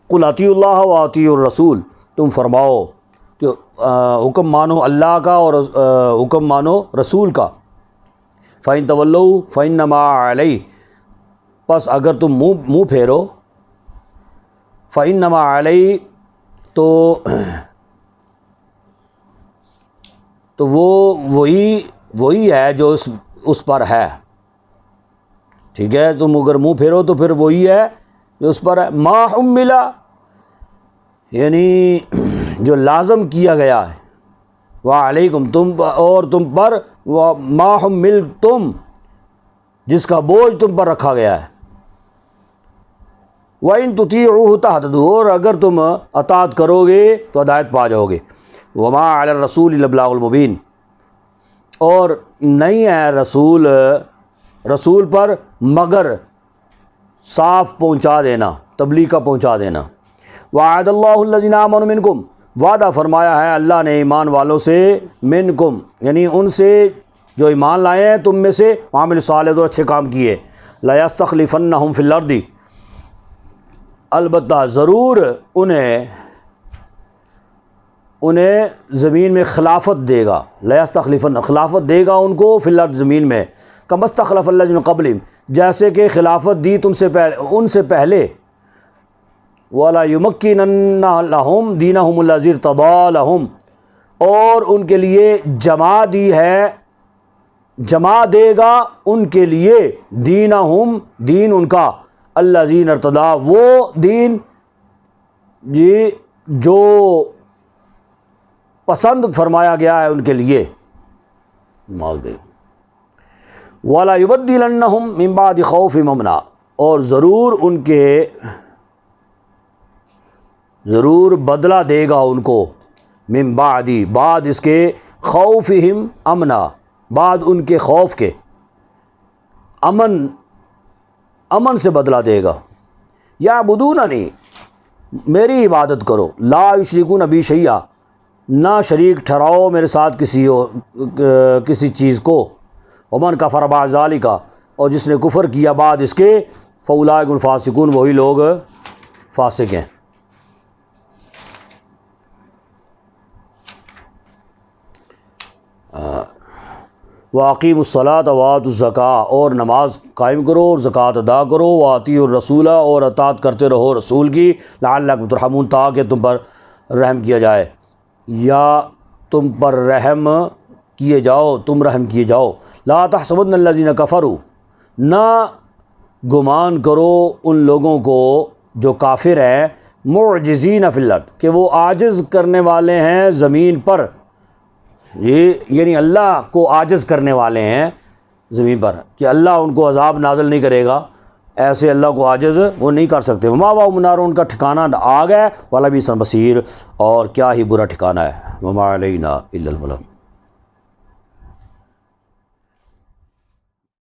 قل اطیعوا اللہ واطیعوا الرسول، تم فرماؤ کہ حکم مانو اللہ کا اور حکم مانو رسول کا۔ فَإِن تَوَلَّوْا فَإِنَّمَا عَلَيْهِ، پس اگر تم منہ پھیرو، فَإِنَّمَا عَلَيْهِ، تو وہ وہی ہے جو اس پر ہے، ٹھیک ہے۔ تم اگر منہ پھیرو تو پھر وہی ہے جو اس پر ہے، ما حملا، یعنی جو لازم کیا گیا ہے، وعلیکم، اور تم پر، ما حملتم، جس کا بوجھ تم پر رکھا گیا ہے، وَإِن تُطِيعُوهُ تَهْتَدُوا، اور اگر تم اطاعت کرو گے تو ہدایت پا جاؤ گے۔ وَمَا عَلَى الرَّسُولِ إِلَّا الْبَلَاغُ الْمُبِينُ، اور نہیں ہے رسول پر مگر صاف پہنچا دینا، تبلیغ کا پہنچا دینا۔ وَعَدَ اللَّهُ الَّذِينَ آمَنُوا مِنكُمْ، وعدہ فرمایا ہے اللہ نے ایمان والوں سے، منکم یعنی ان سے جو ایمان لائے ہیں تم میں سے، وعملوا الصالحات، اور اچھے کام کیے، لَيَسْتَخْلِفَنَّهُمْ فِي الْأَرْضِ، البتہ ضرور انہیں زمین میں خلافت دے گا، لَيَسْتَخْلِفَنَّ، خلافت دے گا ان کو، فی الارض، زمین میں، كَمَا اسْتَخْلَفَ الَّذِينَ مِن قَبْلِهِمْ، جیسے کہ خلافت دی ان سے پہلے، وَلَا يُمَكِّنَنَّ لَهُمْ دِينَهُمُ الَّذِي ارْتَضَىٰ لَهُمْ، اور ان کے لیے جمع دے گا ان کے لیے، دینہم، دین ان کا، الذین ارتضیٰ، وہ دین جو پسند فرمایا گیا ہے ان کے لیے، وَلَا يُبَدِّلَنَّهُم مِّن بَعْدِ خَوْفِهِمْ أَمْنًا، اور ضرور بدلہ دے گا ان کو، من بعد، بعد اس کے، خوفہم، امنا، بعد ان کے خوف کے، امن سے بدلہ دے گا۔ یعبدوننی، میری عبادت کرو، لا یشرکون بی شیئا، نہ شریک ٹھہراؤ میرے ساتھ کسی چیز کو، ومن کفر بعد ذالک، اور جس نے کفر کیا بعد اس کے، فاولئک هم الفاسقون، وہی لوگ فاسق ہیں۔ وَأَقِیمُوا الصَّلَاةَ وَآتُوا الزَّکَاةَ، اور نماز قائم کرو اور زکوٰۃ ادا کرو، وَأَطِیعُوا الرَّسُولَ، اور اطاعت کرتے رہو رسول کی، لَعَلَّکُمْ تُرْحَمُونَ، تاکہ تم پر رحم کیا جائے، یا تم پر رحم کیے جاؤ۔ لَا تَحْسَبُنَّ الَّذِينَ كَفَرُوا، نہ گمان کرو ان لوگوں کو جو کافر ہیں، معجزین فی الارض، کہ وہ عاجز کرنے والے ہیں زمین پر، یہ یعنی اللہ کو عاجز کرنے والے ہیں زمین پر کہ اللہ ان کو عذاب نازل نہیں کرے گا، ایسے اللہ کو عاجز وہ نہیں کر سکتے۔ وما وا منار، ان کا ٹھکانہ آگ ہے، والا بھی سن بصیر، اور کیا ہی برا ٹھکانہ ہے۔ وما علینا الا البلاغ۔